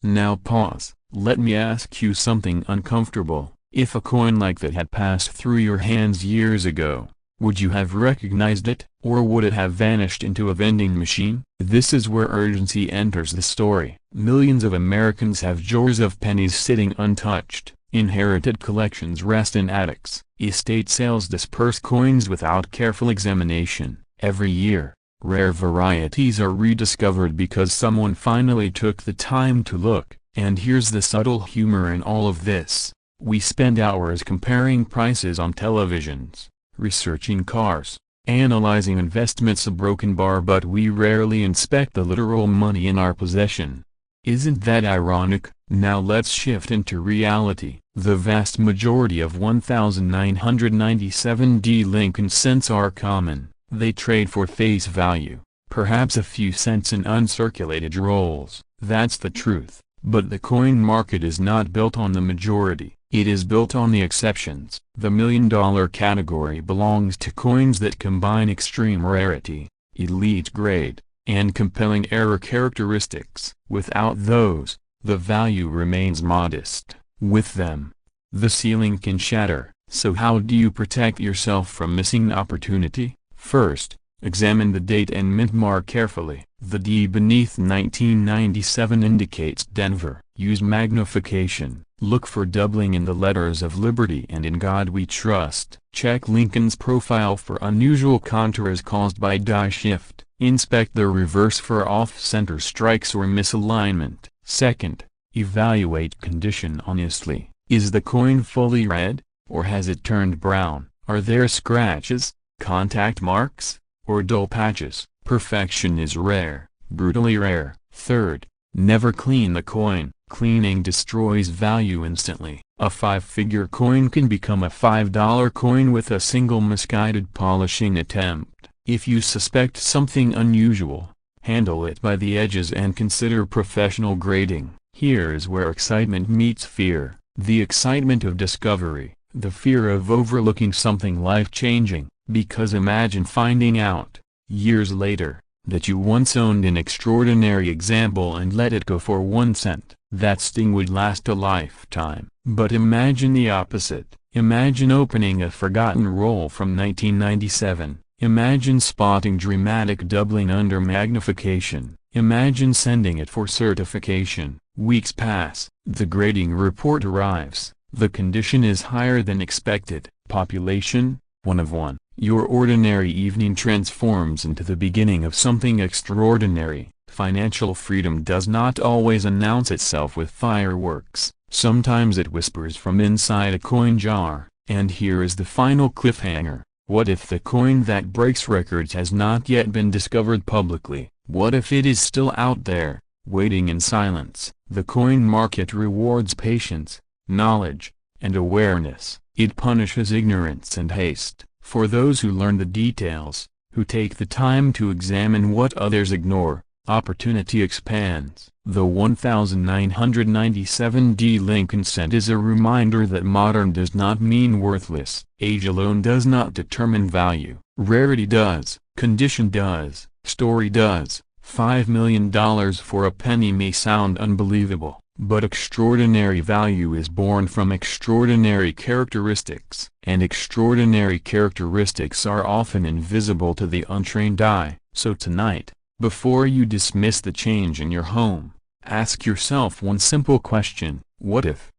Now pause. Let me ask you something uncomfortable. If a coin like that had passed through your hands years ago, would you have recognized it, or would it have vanished into a vending machine? This is where urgency enters the story. Millions of Americans have drawers of pennies sitting untouched. Inherited collections rest in attics. Estate sales disperse coins without careful examination. Every year, rare varieties are rediscovered because someone finally took the time to look. And here's the subtle humor in all of this. We spend hours comparing prices on televisions, researching cars, analyzing investments, a broken bar, but we rarely inspect the literal money in our possession. Isn't that ironic? Now let's shift into reality. The vast majority of 1997D Lincoln cents are common. They trade for face value, perhaps a few cents in uncirculated rolls. That's the truth. But the coin market is not built on the majority. It is built on the exceptions. The $1 million category belongs to coins that combine extreme rarity, elite grade, and compelling error characteristics. Without those, the value remains modest. With them, the ceiling can shatter. So how do you protect yourself from missing opportunity? First, examine the date and mint mark carefully. The D beneath 1997 indicates Denver. Use magnification. Look for doubling in the letters of liberty and in God we trust. Check Lincoln's profile for unusual contours caused by die shift. Inspect the reverse for off-center strikes or misalignment. Second, evaluate condition honestly. Is the coin fully red, or has it turned brown? Are there scratches, contact marks, or dull patches? Perfection is rare, brutally rare. Third, never clean the coin. Cleaning destroys value instantly. A 5-figure coin can become a $5 coin with a single misguided polishing attempt. If you suspect something unusual, handle it by the edges and consider professional grading. Here's where excitement meets fear. The excitement of discovery, the fear of overlooking something life-changing, because imagine finding out, years later, that you once owned an extraordinary example and let it go for 1 cent. That sting would last a lifetime. But imagine the opposite. Imagine opening a forgotten roll from 1997. Imagine spotting dramatic doubling under magnification. Imagine sending it for certification. Weeks pass. The grading report arrives. The condition is higher than expected. Population, 1 of 1. Your ordinary evening transforms into the beginning of something extraordinary. Financial freedom does not always announce itself with fireworks. Sometimes it whispers from inside a coin jar. And here is the final cliffhanger. What if the coin that breaks records has not yet been discovered publicly? What if it is still out there, waiting in silence? The coin market rewards patience, knowledge, and awareness. It punishes ignorance and haste. For those who learn the details, who take the time to examine what others ignore, opportunity expands. The 1997 Lincoln cent is a reminder that modern does not mean worthless. Age alone does not determine value. Rarity does, condition does, story does. $5 million for a penny may sound unbelievable, but extraordinary value is born from extraordinary characteristics. And extraordinary characteristics are often invisible to the untrained eye. So tonight, before you dismiss the change in your home, ask yourself one simple question. What if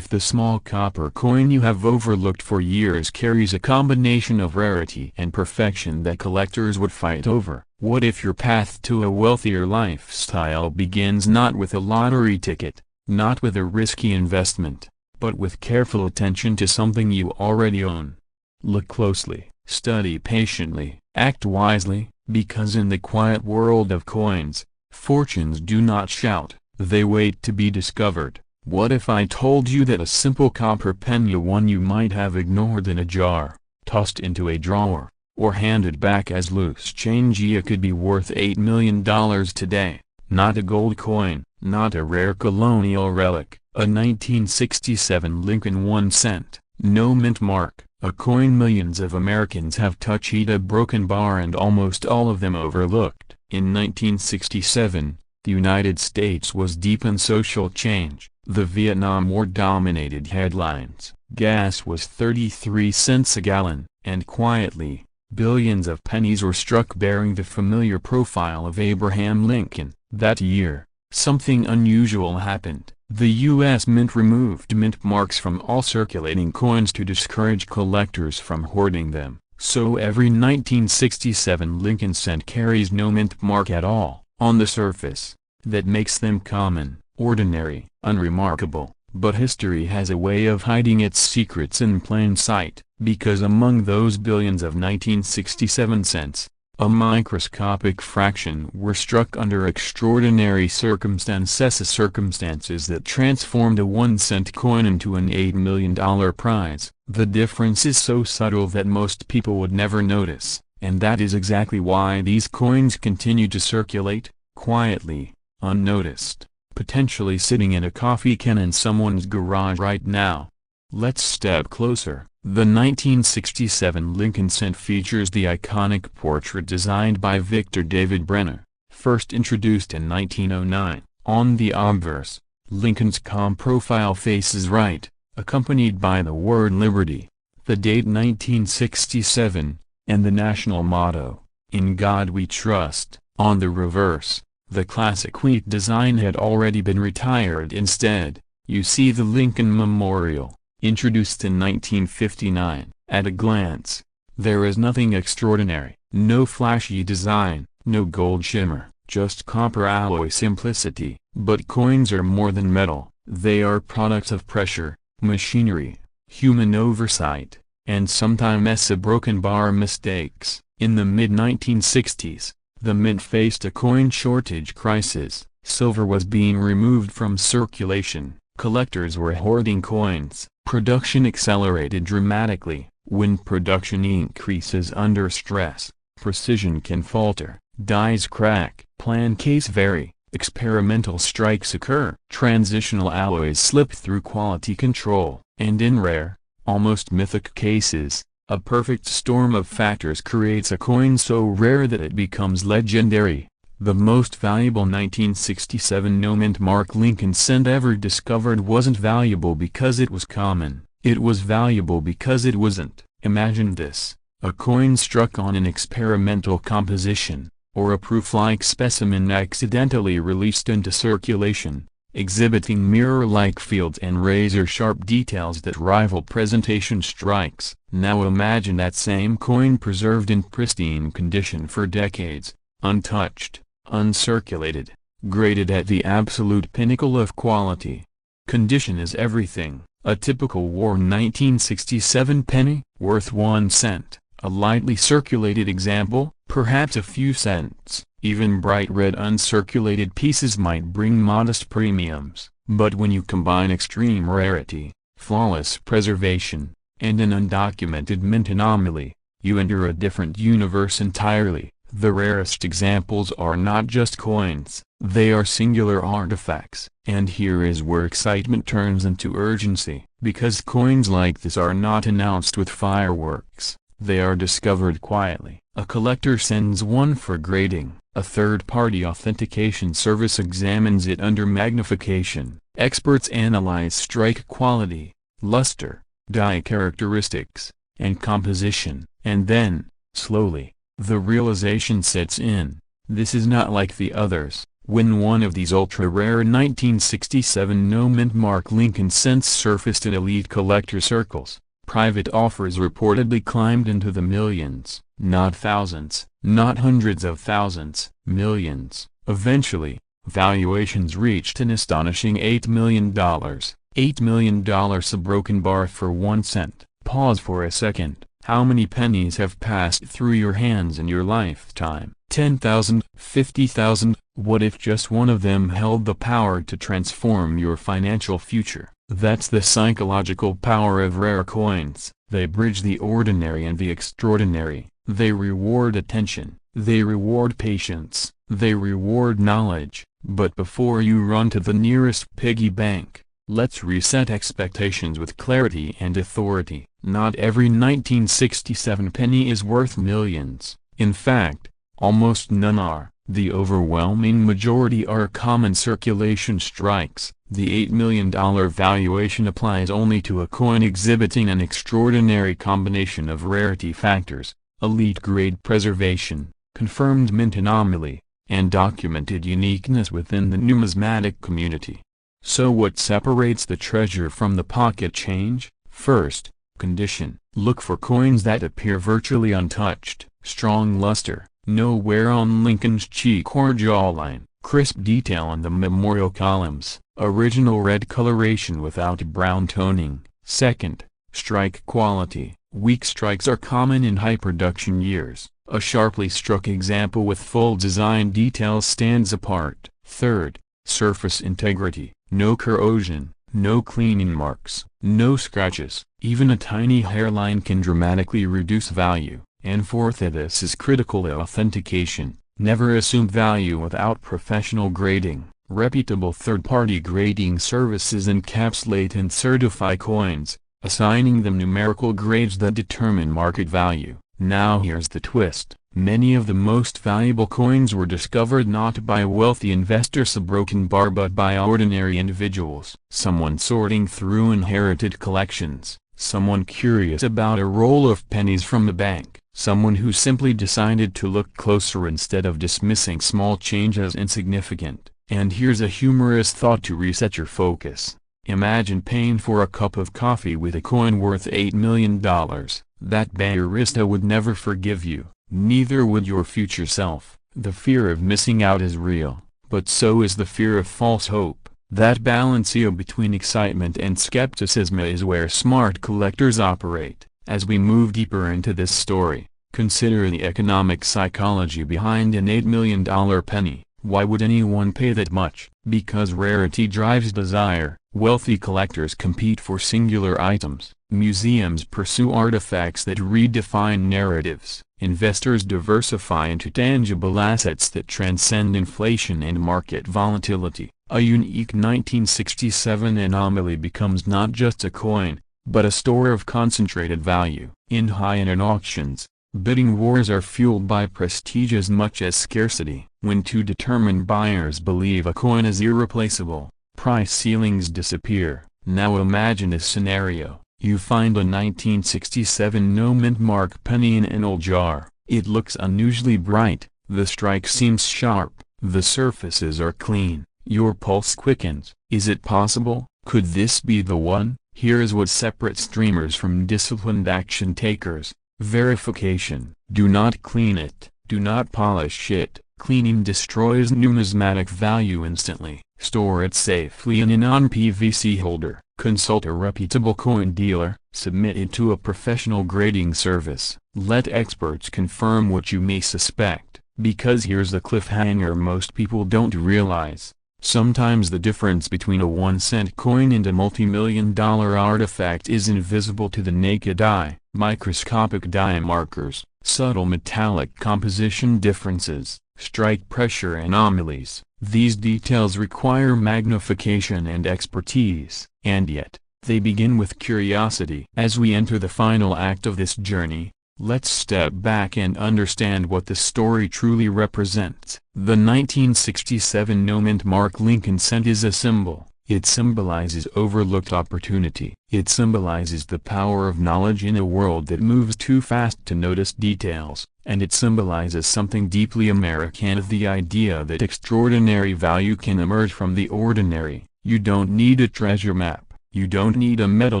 the small copper coin you have overlooked for years carries a combination of rarity and perfection that collectors would fight over? What if your path to a wealthier lifestyle begins not with a lottery ticket, not with a risky investment, but with careful attention to something you already own? Look closely, study patiently, act wisely, because in the quiet world of coins, fortunes do not shout, they wait to be discovered. What if I told you that a simple copper penny, one you might have ignored in a jar, tossed into a drawer, or handed back as loose change, could be worth $8 million today? Not a gold coin, not a rare colonial relic, a 1967 Lincoln 1 cent, no mint mark, a coin millions of Americans have touched, a broken bar and almost all of them overlooked. In 1967, the United States was deep in social change. The Vietnam War dominated headlines. Gas was 33 cents a gallon, and quietly, billions of pennies were struck bearing the familiar profile of Abraham Lincoln. That year, something unusual happened. The U.S. Mint removed mint marks from all circulating coins to discourage collectors from hoarding them. So every 1967 Lincoln cent carries no mint mark at all. On the surface, that makes them common, ordinary, unremarkable. But history has a way of hiding its secrets in plain sight, because among those billions of 1967 cents, a microscopic fraction were struck under extraordinary circumstances that transformed a 1-cent coin into an $8 million prize. The difference is so subtle that most people would never notice, and that is exactly why these coins continue to circulate, quietly, unnoticed, potentially sitting in a coffee can in someone's garage right now. Let's step closer. The 1967 Lincoln cent features the iconic portrait designed by Victor David Brenner, first introduced in 1909. On the obverse, Lincoln's calm profile faces right, accompanied by the word liberty, the date 1967, and the national motto, "In God We Trust." On the reverse, The classic wheat design had already been retired. Instead, you see the Lincoln Memorial, introduced in 1959. At a glance, there is nothing extraordinary, no flashy design, no gold shimmer, just copper alloy simplicity. But coins are more than metal. They are products of pressure, machinery, human oversight, and sometimes a broken bar mistakes. In the mid-1960s, the mint faced a coin shortage crisis. Silver was being removed from circulation. Collectors were hoarding coins. Production accelerated dramatically. When production increases under stress, precision can falter, dies crack, plan case vary, experimental strikes occur, transitional alloys slip through quality control, and in rare, almost mythic cases, a perfect storm of factors creates a coin so rare that it becomes legendary. The most valuable 1967 no-mint mark Lincoln cent ever discovered wasn't valuable because it was common, it was valuable because it wasn't. Imagine this, a coin struck on an experimental composition, or a proof-like specimen accidentally released into circulation, exhibiting mirror-like fields and razor-sharp details that rival presentation strikes. Now imagine that same coin preserved in pristine condition for decades, untouched, uncirculated, graded at the absolute pinnacle of quality. Condition is everything. A typical worn 1967 penny, worth 1 cent, a lightly circulated example, perhaps a few cents. Even bright red uncirculated pieces might bring modest premiums. But when you combine extreme rarity, flawless preservation, and an undocumented mint anomaly, you enter a different universe entirely. The rarest examples are not just coins, they are singular artifacts. And here is where excitement turns into urgency, because coins like this are not announced with fireworks, they are discovered quietly. A collector sends one for grading, a third-party authentication service examines it under magnification, experts analyze strike quality, luster, die characteristics, and composition, and then, slowly, the realization sets in, this is not like the others. When one of these ultra-rare 1967 no-mint mark Lincoln cents surfaced in elite collector circles, private offers reportedly climbed into the millions, not thousands, not hundreds of thousands, millions. Eventually, valuations reached an astonishing $8 million. $8 million a broken bar for 1 cent. Pause for a second. How many pennies have passed through your hands in your lifetime? 10,000, 50,000, what if just one of them held the power to transform your financial future? That's the psychological power of rare coins. They bridge the ordinary and the extraordinary. They reward attention. They reward patience. They reward knowledge. But before you run to the nearest piggy bank, let's reset expectations with clarity and authority. Not every 1967 penny is worth millions. In fact, almost none are. The overwhelming majority are common circulation strikes. The $8 million valuation applies only to a coin exhibiting an extraordinary combination of rarity factors, elite grade preservation, confirmed mint anomaly, and documented uniqueness within the numismatic community. So what separates the treasure from the pocket change? First, condition. Look for coins that appear virtually untouched. Strong luster, no wear on Lincoln's cheek or jawline, crisp detail on the memorial columns, original red coloration without brown toning. Second, strike quality. Weak strikes are common in high production years. A sharply struck example with full design details stands apart. Third, surface integrity. No corrosion, no cleaning marks, no scratches. Even a tiny hairline can dramatically reduce value. And fourth, this is critical: authentication. Never assume value without professional grading. Reputable third-party grading services encapsulate and certify coins, assigning them numerical grades that determine market value. Now here's the twist. Many of the most valuable coins were discovered not by wealthy investors a broken bar but by ordinary individuals. Someone sorting through inherited collections, someone curious about a roll of pennies from the bank, someone who simply decided to look closer instead of dismissing small change as insignificant. And here's a humorous thought to reset your focus. Imagine paying for a cup of coffee with a coin worth $8 million. That barista would never forgive you, neither would your future self. The fear of missing out is real, but so is the fear of false hope. That balance between excitement and skepticism is where smart collectors operate. As we move deeper into this story, consider the economic psychology behind an $8 million penny. Why would anyone pay that much? Because rarity drives desire. Wealthy collectors compete for singular items. Museums pursue artifacts that redefine narratives. Investors diversify into tangible assets that transcend inflation and market volatility. A unique 1967 anomaly becomes not just a coin, but a store of concentrated value. In high-end auctions, bidding wars are fueled by prestige as much as scarcity. When two determined buyers believe a coin is irreplaceable, price ceilings disappear. Now imagine this scenario. You find a 1967 no-mint mark penny in an old jar. It looks unusually bright, the strike seems sharp, the surfaces are clean. Your pulse quickens. Is it possible? Could this be the one? Here is what separates dreamers from disciplined action takers. Verification. Do not clean it. Do not polish it. Cleaning destroys numismatic value instantly. Store it safely in a non-PVC holder. Consult a reputable coin dealer. Submit it to a professional grading service. Let experts confirm what you may suspect. Because here's the cliffhanger most people don't realize. Sometimes the difference between a 1-cent coin and a multi-million-dollar artifact is invisible to the naked eye. Microscopic die markers, subtle metallic composition differences, strike pressure anomalies. These details require magnification and expertise, and yet, they begin with curiosity. As we enter the final act of this journey, let's step back and understand what the story truly represents. The 1967 no-mint mark Lincoln cent is a symbol. It symbolizes overlooked opportunity. It symbolizes the power of knowledge in a world that moves too fast to notice details. And it symbolizes something deeply American, the idea that extraordinary value can emerge from the ordinary. You don't need a treasure map. You don't need a metal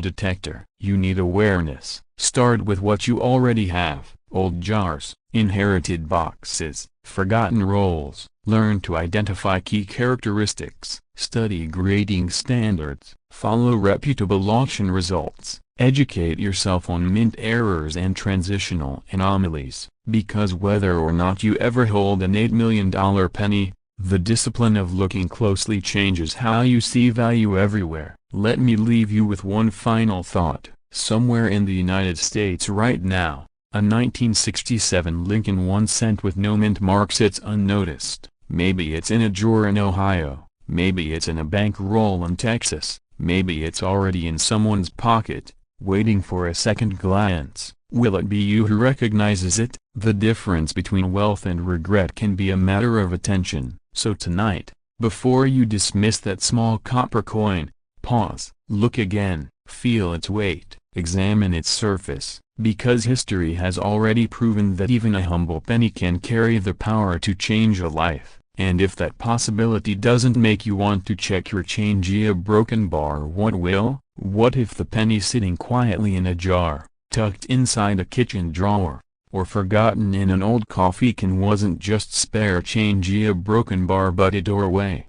detector. You need awareness. Start with what you already have. Old jars, inherited boxes, forgotten rolls. Learn to identify key characteristics. Study grading standards. Follow reputable auction results. Educate yourself on mint errors and transitional anomalies. Because whether or not you ever hold an $8 million penny, the discipline of looking closely changes how you see value everywhere. Let me leave you with one final thought. Somewhere in the United States right now, a 1967 Lincoln 1 cent with no mint mark sits unnoticed. Maybe it's in a drawer in Ohio. Maybe it's in a bankroll in Texas. Maybe it's already in someone's pocket, waiting for a second glance. Will it be you who recognizes it? The difference between wealth and regret can be a matter of attention. So tonight, before you dismiss that small copper coin, pause, look again, feel its weight, examine its surface, because history has already proven that even a humble penny can carry the power to change a life. And if that possibility doesn't make you want to check your change a broken bar, what will? What if the penny sitting quietly in a jar, tucked inside a kitchen drawer, or forgotten in an old coffee can wasn't just spare change a broken bar but a doorway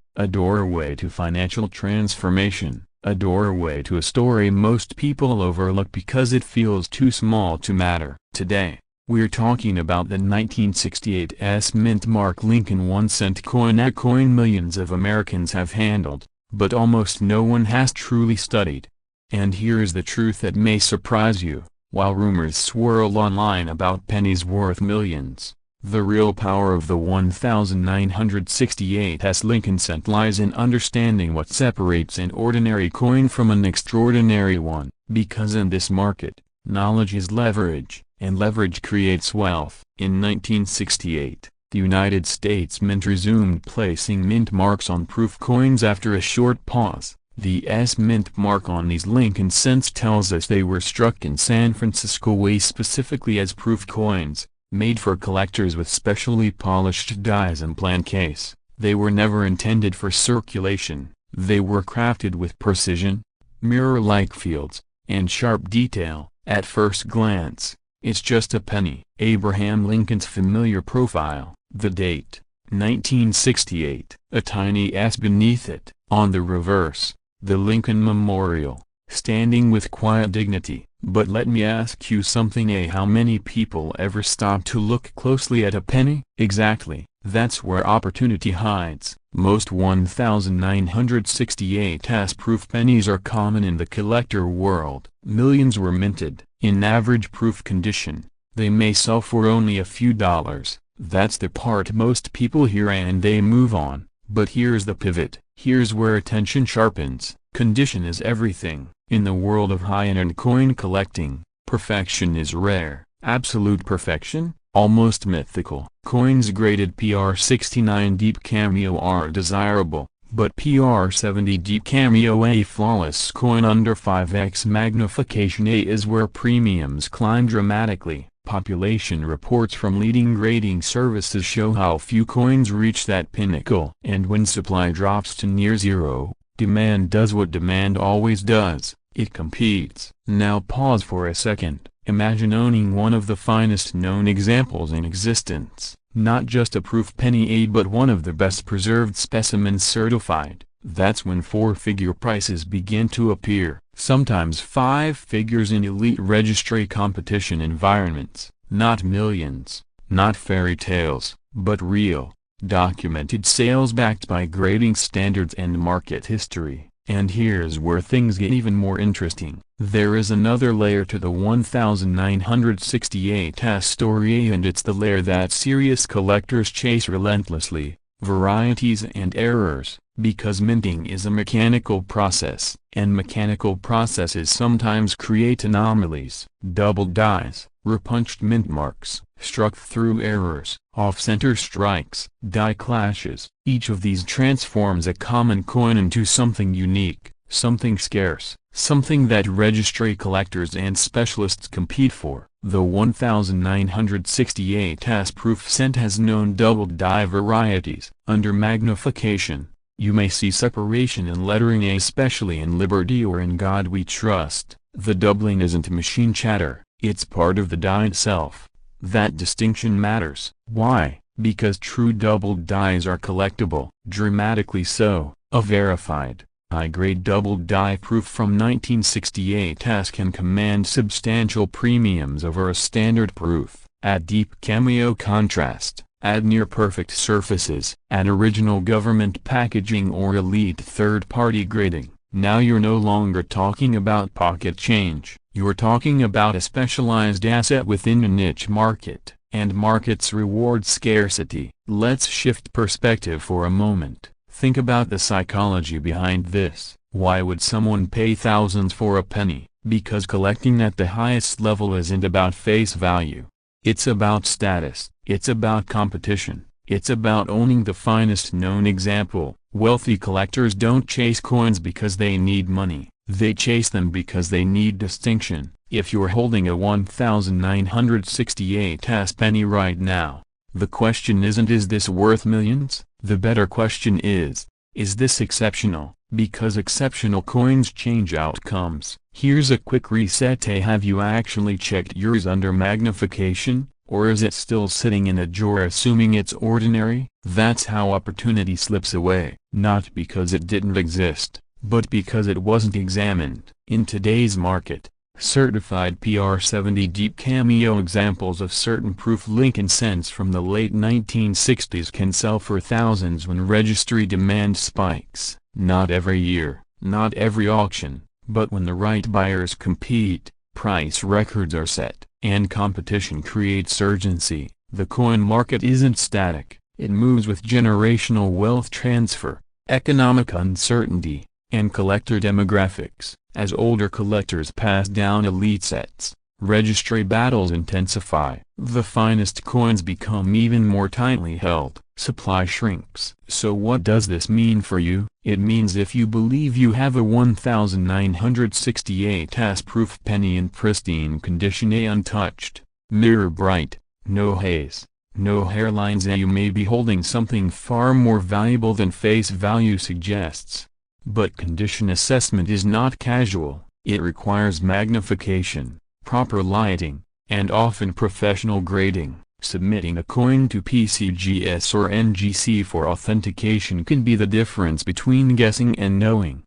to financial transformation, a doorway to a story most people overlook because it feels too small to matter. Today, we're talking about the 1968 mint mark Lincoln 1 cent coin, a coin millions of Americans have handled, but almost no one has truly studied. And here's the truth that may surprise you. While rumors swirl online about pennies worth millions, the real power of the 1968 Lincoln cent lies in understanding what separates an ordinary coin from an extraordinary one. Because in this market, knowledge is leverage, and leverage creates wealth. In 1968, the United States Mint resumed placing mint marks on proof coins after a short pause. The S mint mark on these Lincoln cents tells us they were struck in San Francisco way specifically as proof coins, made for collectors with specially polished dies and plan case. They were never intended for circulation. They were crafted with precision, mirror-like fields, and sharp detail. At first glance, it's just a penny. Abraham Lincoln's familiar profile, the date, 1968, a tiny S beneath it. On the reverse, the Lincoln Memorial, standing with quiet dignity. But let me ask you something. How many people ever stop to look closely at a penny? Exactly, that's where opportunity hides. Most 1968 S-proof pennies are common in the collector world. Millions were minted. In average proof condition, they may sell for only a few dollars. That's the part most people hear and they move on. But here's the pivot. Here's where attention sharpens. Condition is everything. In the world of high-end coin collecting, perfection is rare. Absolute perfection, almost mythical. Coins graded PR69 Deep Cameo are desirable, but PR70 Deep Cameo, a flawless coin under 5x magnification, is where premiums climb dramatically. Population reports from leading grading services show how few coins reach that pinnacle. And when supply drops to near zero, demand does what demand always does. It competes. Now pause for a second. Imagine owning one of the finest known examples in existence. Not just a proof penny but one of the best preserved specimens certified. That's when four-figure prices begin to appear. Sometimes five figures in elite registry competition environments. Not millions, not fairy tales, but real, documented sales backed by grading standards and market history. And here's where things get even more interesting. There is another layer to the 1968 story, and it's the layer that serious collectors chase relentlessly: varieties and errors. Because minting is a mechanical process, and mechanical processes sometimes create anomalies. Doubled dies, repunched mint marks, struck through errors, off-center strikes, die clashes. Each of these transforms a common coin into something unique, something scarce, something that registry collectors and specialists compete for. The 1968 S-proof cent has known doubled die varieties. Under magnification, you may see separation in lettering, especially in Liberty or In God We Trust. The doubling isn't machine chatter, it's part of the die itself. That distinction matters. Why? Because true doubled dies are collectible. Dramatically so. A verified, high-grade doubled die proof from 1968 can command substantial premiums over a standard proof. Add deep cameo contrast, add near-perfect surfaces, add original government packaging or elite third-party grading. Now you're no longer talking about pocket change. You're talking about a specialized asset within a niche market, and markets reward scarcity. Let's shift perspective for a moment. Think about the psychology behind this. Why would someone pay thousands for a penny? Because collecting at the highest level isn't about face value. It's about status. It's about competition. It's about owning the finest known example. Wealthy collectors don't chase coins because they need money. They chase them because they need distinction. If you're holding a 1968 penny right now, the question isn't "is this worth millions?" The better question is this exceptional? Because exceptional coins change outcomes. Here's a quick reset. Have you actually checked yours under magnification? Or is it still sitting in a drawer assuming it's ordinary? That's how opportunity slips away. Not because it didn't exist, but because it wasn't examined. In today's market, certified PR70 deep cameo examples of certain proof Lincoln cents from the late 1960s can sell for thousands when registry demand spikes. Not every year, not every auction, but when the right buyers compete, price records are set, and competition creates urgency. The coin market isn't static, it moves with generational wealth transfer, economic uncertainty, and collector demographics. As older collectors pass down elite sets, registry battles intensify. The finest coins become even more tightly held. Supply shrinks. So what does this mean for you? It means if you believe you have a 1968 proof penny in pristine condition, untouched, mirror bright, no haze, no hairlines, and you may be holding something far more valuable than face value suggests. But condition assessment is not casual. It requires magnification, proper lighting, and often professional grading. Submitting a coin to PCGS or NGC for authentication can be the difference between guessing and knowing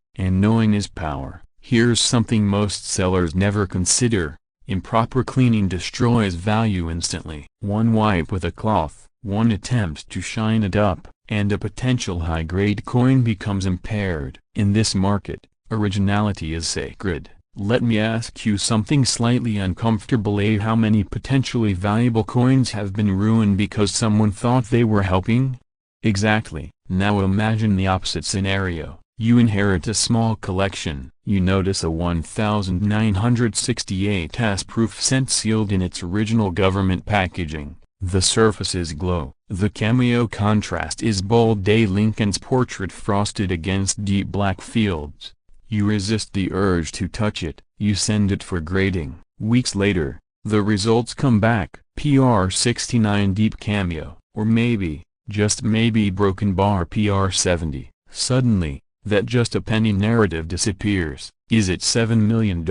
is power. Here's something most sellers never consider: improper cleaning destroys value instantly. One wipe with a cloth, one attempt to shine it up, and a potential high-grade coin becomes impaired. In this market, originality is sacred. Let me ask you something slightly uncomfortable. How many potentially valuable coins have been ruined because someone thought they were helping? Exactly. Now imagine the opposite scenario. You inherit a small collection. You notice a 1968 proof cent sealed in its original government packaging. The surfaces glow. The cameo contrast is bold. Lincoln's portrait frosted against deep black fields. You resist the urge to touch it. You send it for grading. Weeks later, the results come back. PR69 deep cameo, or maybe, just maybe broken bar PR70. Suddenly, that just a penny narrative disappears. Is it $7 million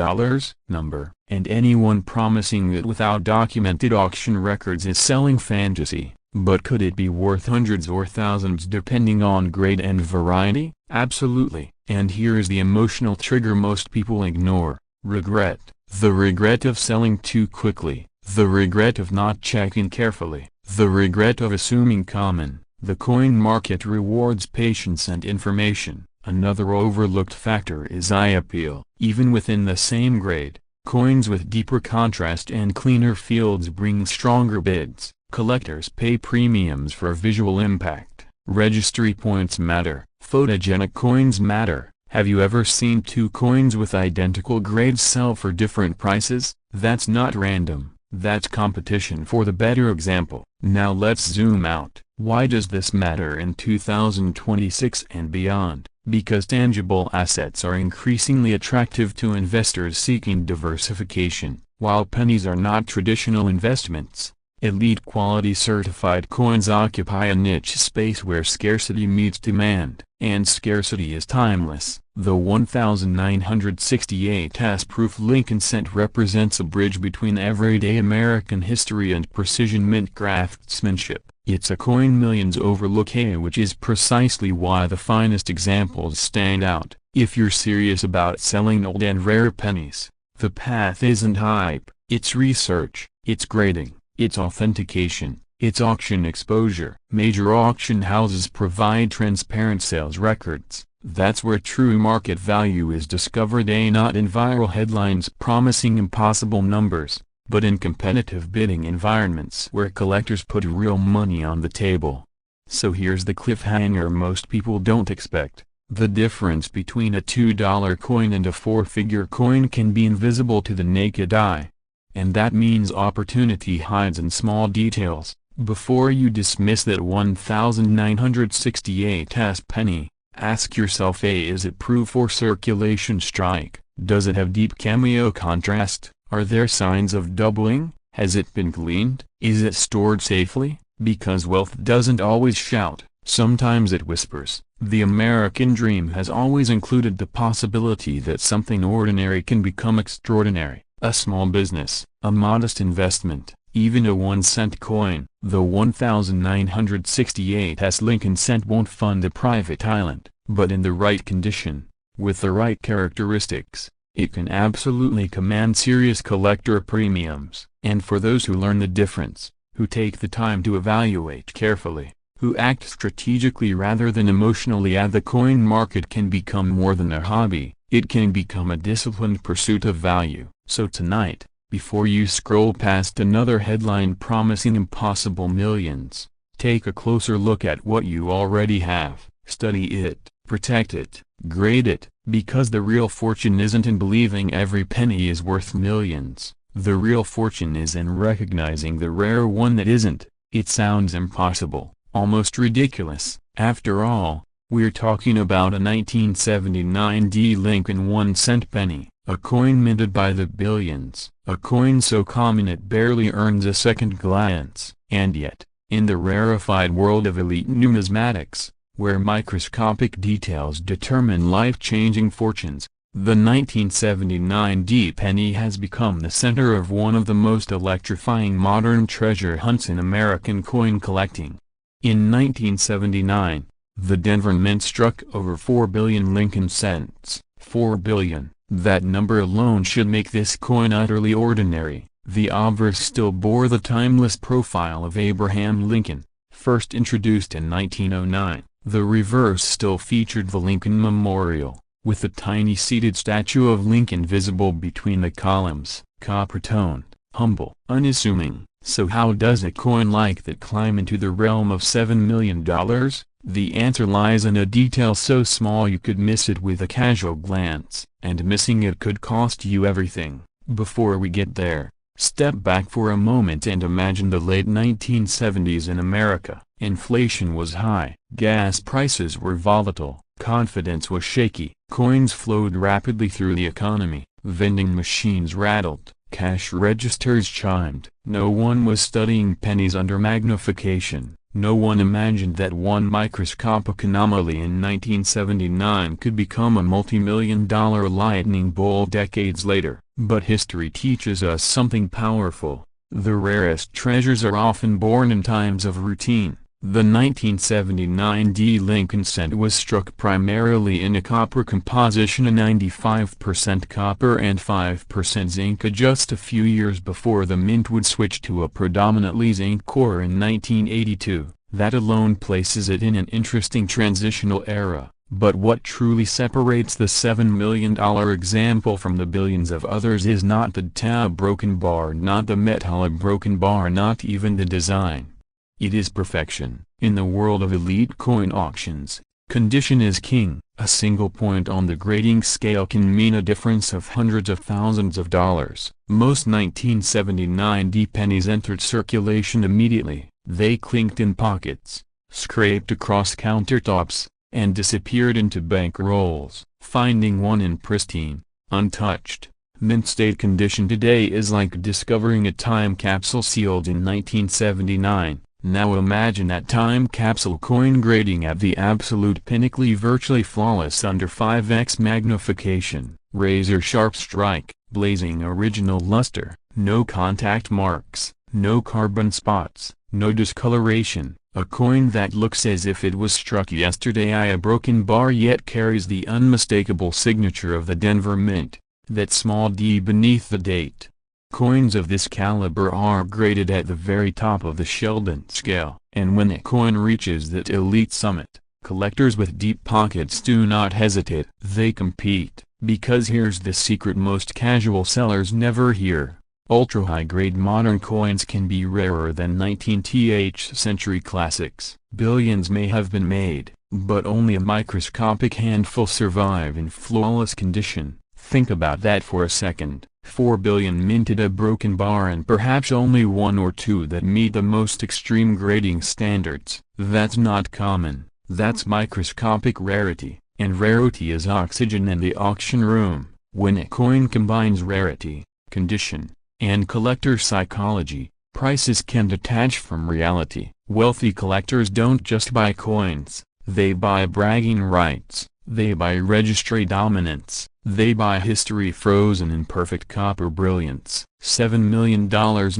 number? And anyone promising that without documented auction records is selling fantasy. But could it be worth hundreds or thousands depending on grade and variety? Absolutely. And here is the emotional trigger most people ignore: regret. The regret of selling too quickly, the regret of not checking carefully, the regret of assuming common. The coin market rewards patience and information. Another overlooked factor is eye appeal. Even within the same grade, coins with deeper contrast and cleaner fields bring stronger bids. Collectors pay premiums for visual impact. Registry points matter. Photogenic coins matter. Have you ever seen two coins with identical grades sell for different prices? That's not random. That's competition for the better example. Now let's zoom out. Why does this matter in 2026 and beyond? Because tangible assets are increasingly attractive to investors seeking diversification. While pennies are not traditional investments, elite quality certified coins occupy a niche space where scarcity meets demand. And scarcity is timeless. The 1968 proof Lincoln cent represents a bridge between everyday American history and precision mint craftsmanship. It's a coin millions overlook, which is precisely why the finest examples stand out. If you're serious about selling old and rare pennies, the path isn't hype, it's research, it's grading, it's authentication, it's auction exposure. Major auction houses provide transparent sales records. That's where true market value is discovered, not in viral headlines promising impossible numbers, but in competitive bidding environments where collectors put real money on the table. So here's the cliffhanger most people don't expect. The difference between a $2 coin and a four-figure coin can be invisible to the naked eye. And that means opportunity hides in small details. Before you dismiss that 1968 penny, ask yourself: is it proof or circulation strike? Does it have deep cameo contrast? Are there signs of doubling? Has it been cleaned? Is it stored safely? Because wealth doesn't always shout, sometimes it whispers. The American dream has always included the possibility that something ordinary can become extraordinary. A small business, a modest investment, even a 1-cent coin. The 1968 Lincoln cent won't fund a private island, but in the right condition, with the right characteristics, it can absolutely command serious collector premiums. And for those who learn the difference, who take the time to evaluate carefully, who act strategically rather than emotionally, the coin market can become more than a hobby. It can become a disciplined pursuit of value. So tonight, before you scroll past another headline promising impossible millions, take a closer look at what you already have. Study it, protect it, grade it, because the real fortune isn't in believing every penny is worth millions, The real fortune is in recognizing the rare one that isn't. It sounds impossible, almost ridiculous. After all, we're talking about a 1979 D. Lincoln 1-cent penny, a coin minted by the billions, a coin so common it barely earns a second glance. And yet, in the rarefied world of elite numismatics, where microscopic details determine life-changing fortunes, the 1979 D penny has become the center of one of the most electrifying modern treasure hunts in American coin collecting. In 1979, the Denver Mint struck over 4 billion Lincoln cents. 4 billion, that number alone should make this coin utterly ordinary. The obverse still bore the timeless profile of Abraham Lincoln, first introduced in 1909. The reverse still featured the Lincoln Memorial, with the tiny seated statue of Lincoln visible between the columns, copper-toned, humble, unassuming. So how does a coin like that climb into the realm of $7 million? The answer lies in a detail so small you could miss it with a casual glance, and missing it could cost you everything. Before we get there, step back for a moment and imagine the late 1970s in America. Inflation was high, gas prices were volatile, confidence was shaky, coins flowed rapidly through the economy, vending machines rattled, cash registers chimed. No one was studying pennies under magnification. No one imagined that one microscopic anomaly in 1979 could become a multi-million-dollar lightning bolt decades later. But history teaches us something powerful. The rarest treasures are often born in times of routine. The 1979 D. Lincoln cent was struck primarily in a copper composition, a 95% copper and 5% zinc, just a few years before the mint would switch to a predominantly zinc core in 1982. That alone places it in an interesting transitional era. But what truly separates the $7 million example from the billions of others is not the tab broken bar, not the metallic broken bar, not even the design. It is perfection. In the world of elite coin auctions, condition is king. A single point on the grading scale can mean a difference of hundreds of thousands of dollars. Most 1979 D pennies entered circulation immediately. They clinked in pockets, scraped across countertops, and disappeared into bank rolls. Finding one in pristine, untouched, mint-state condition today is like discovering a time capsule sealed in 1979. Now imagine that time capsule coin grading at the absolute pinnacle, virtually flawless under 5x magnification, razor-sharp strike, blazing original luster, no contact marks, no carbon spots, no discoloration, a coin that looks as if it was struck yesterday. A broken bar yet carries the unmistakable signature of the Denver Mint, that small D beneath the date. Coins of this caliber are graded at the very top of the Sheldon scale, and when a coin reaches that elite summit, collectors with deep pockets do not hesitate. They compete, because here's the secret most casual sellers never hear. Ultra-high-grade modern coins can be rarer than 19th century classics. Billions may have been made, but only a microscopic handful survive in flawless condition. Think about that for a second. 4 billion minted a broken bar, and perhaps only 1 or 2 that meet the most extreme grading standards. That's not common. That's microscopic rarity, and rarity is oxygen in the auction room. When a coin combines rarity, condition, and collector psychology, prices can detach from reality. Wealthy collectors don't just buy coins, they buy bragging rights, they buy registry dominance, they buy history frozen in perfect copper brilliance. $7 million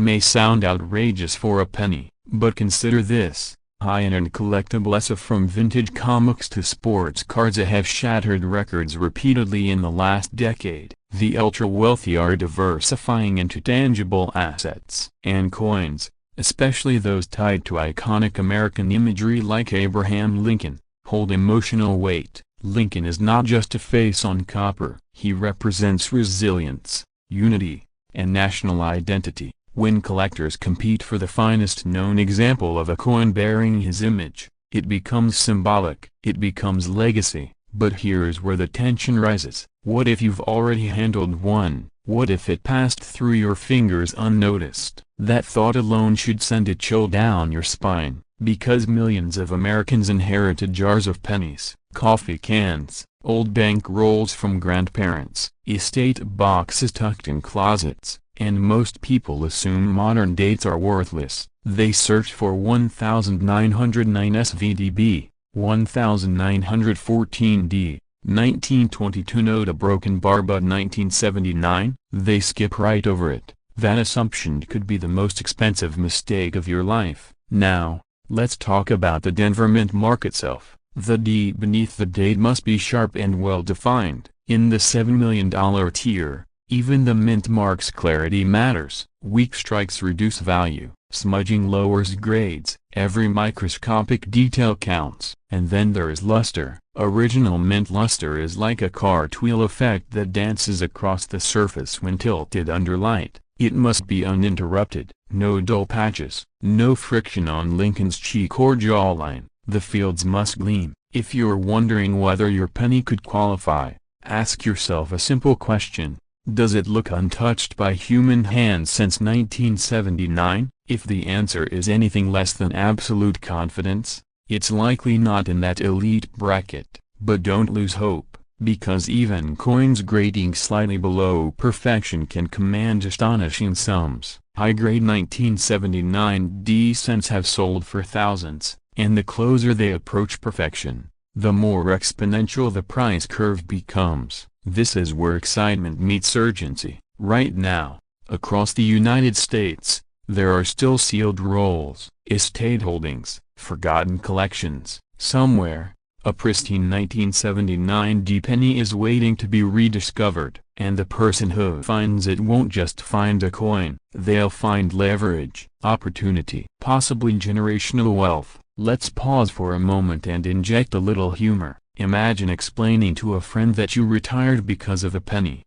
may sound outrageous for a penny, but consider this. High-end collectibles from vintage comics to sports cards have shattered records repeatedly in the last decade. The ultra-wealthy are diversifying into tangible assets. And coins, especially those tied to iconic American imagery like Abraham Lincoln, hold emotional weight. Lincoln is not just a face on copper. He represents resilience, unity, and national identity. When collectors compete for the finest known example of a coin bearing his image, it becomes symbolic. It becomes legacy. But here's where the tension rises. What if you've already handled one, What if it passed through your fingers unnoticed? That thought alone should send a chill down your spine, because millions of Americans inherited jars of pennies, coffee cans, old bank rolls from grandparents, estate boxes tucked in closets, and most people assume modern dates are worthless. They search for 1909 SVDB, 1914D, 1922 note a broken bar but 1979, they skip right over it. That assumption could be the most expensive mistake of your life. Now, let's talk about the Denver Mint mark itself. The D beneath the date must be sharp and well defined. In the $7 million tier, even the mint mark's clarity matters. Weak strikes reduce value, smudging lowers grades, every microscopic detail counts. And then there is luster. Original mint luster is like a cartwheel effect that dances across the surface when tilted under light. It must be uninterrupted, no dull patches, no friction on Lincoln's cheek or jawline. The fields must gleam. If you're wondering whether your penny could qualify, ask yourself a simple question. Does it look untouched by human hands since 1979? If the answer is anything less than absolute confidence, it's likely not in that elite bracket. But don't lose hope, because even coins grading slightly below perfection can command astonishing sums. High-grade 1979 D cents have sold for thousands, and the closer they approach perfection, the more exponential the price curve becomes. This is where excitement meets urgency. Right now, across the United States, there are still sealed rolls, estate holdings, forgotten collections. Somewhere, a pristine 1979 D penny is waiting to be rediscovered, and the person who finds it won't just find a coin, they'll find leverage, opportunity, possibly generational wealth. Let's pause for a moment and inject a little humor. Imagine explaining to a friend that you retired because of a penny,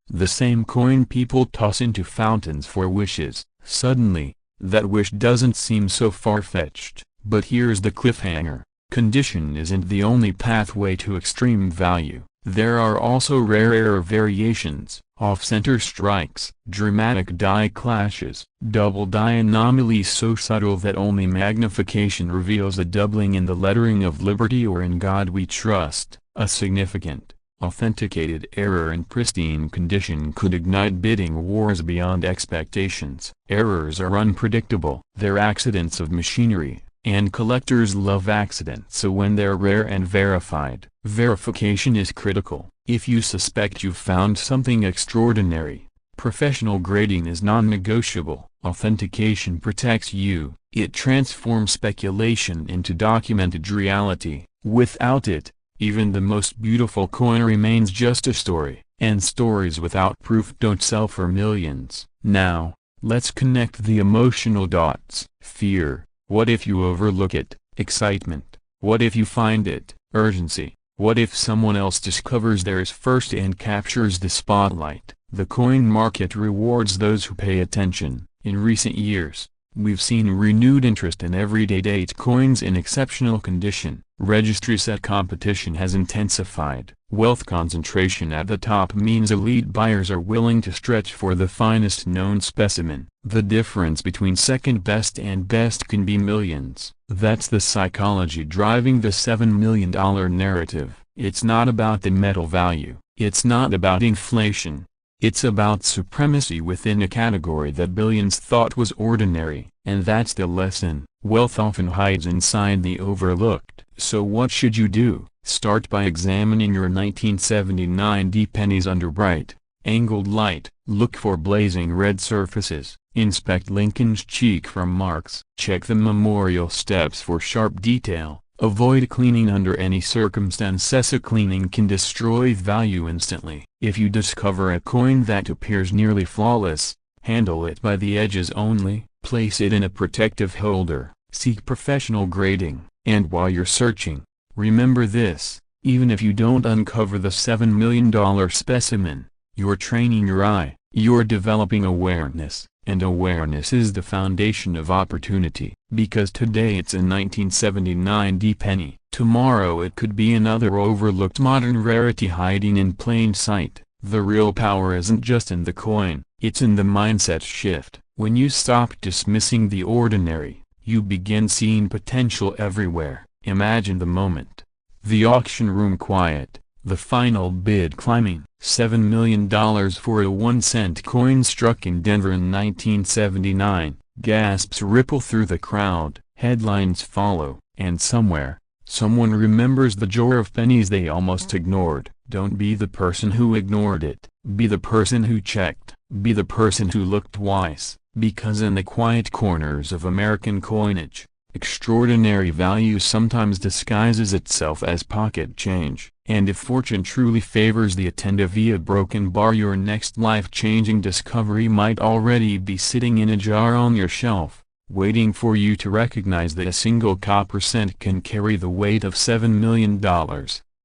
the same coin people toss into fountains for wishes. Suddenly, that wish doesn't seem so far-fetched. But here's the cliffhanger. Condition isn't the only pathway to extreme value. There are also rarer variations, off-center strikes, dramatic die clashes, double die anomalies so subtle that only magnification reveals a doubling in the lettering of Liberty or In God We Trust. A significant, authenticated error in pristine condition could ignite bidding wars beyond expectations. Errors are unpredictable. They're accidents of machinery, and collectors love accidents. So when they're rare and verified, verification is critical. If you suspect you've found something extraordinary, professional grading is non-negotiable. Authentication protects you. It transforms speculation into documented reality. Without it, even the most beautiful coin remains just a story, and stories without proof don't sell for millions. Now, let's connect the emotional dots. Fear. What if you overlook it? Excitement. What if you find it? Urgency. What if someone else discovers theirs first and captures the spotlight? The coin market rewards those who pay attention. In recent years, we've seen renewed interest in everyday date coins in exceptional condition. Registry set competition has intensified. Wealth concentration at the top means elite buyers are willing to stretch for the finest known specimen. The difference between second best and best can be millions. That's the psychology driving the $7 million narrative. It's not about the metal value. It's not about inflation. It's about supremacy within a category that billions thought was ordinary. And that's the lesson. Wealth often hides inside the overlooked. So what should you do? Start by examining your 1979 D pennies under bright, angled light. Look for blazing red surfaces. Inspect Lincoln's cheek from marks. Check the memorial steps for sharp detail. Avoid cleaning under any circumstances. A cleaning can destroy value instantly. If you discover a coin that appears nearly flawless, handle it by the edges only. Place it in a protective holder. Seek professional grading. And while you're searching, remember this: even if you don't uncover the $7 million specimen, you're training your eye. You're developing awareness. And awareness is the foundation of opportunity. Because today it's a 1979 D penny. Tomorrow it could be another overlooked modern rarity hiding in plain sight. The real power isn't just in the coin, it's in the mindset shift. When you stop dismissing the ordinary, you begin seeing potential everywhere. Imagine the moment. The auction room quiet, the final bid climbing. $7 million for a 1-cent coin struck in Denver in 1979. Gasps ripple through the crowd, headlines follow, and somewhere, someone remembers the jar of pennies they almost ignored. Don't be the person who ignored it, be the person who checked, be the person who looked twice, because in the quiet corners of American coinage, extraordinary value sometimes disguises itself as pocket change. And if fortune truly favors the attentive via broken bar, your next life-changing discovery might already be sitting in a jar on your shelf, waiting for you to recognize that a single copper cent can carry the weight of $7 million.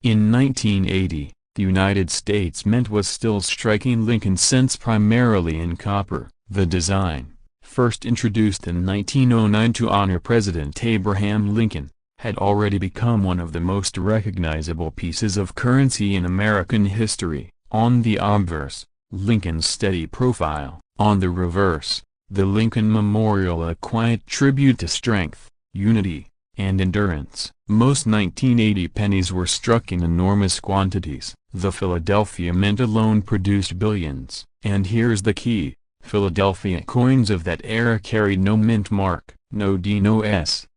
In 1980, the United States Mint was still striking Lincoln cents primarily in copper. The design, first introduced in 1909 to honor President Abraham Lincoln, had already become one of the most recognizable pieces of currency in American history. On the obverse, Lincoln's steady profile; on the reverse, the Lincoln Memorial, a quiet tribute to strength, unity, and endurance. Most 1980 pennies were struck in enormous quantities. The Philadelphia Mint alone produced billions. And here's the key: Philadelphia coins of that era carried no mint mark, no D, no S.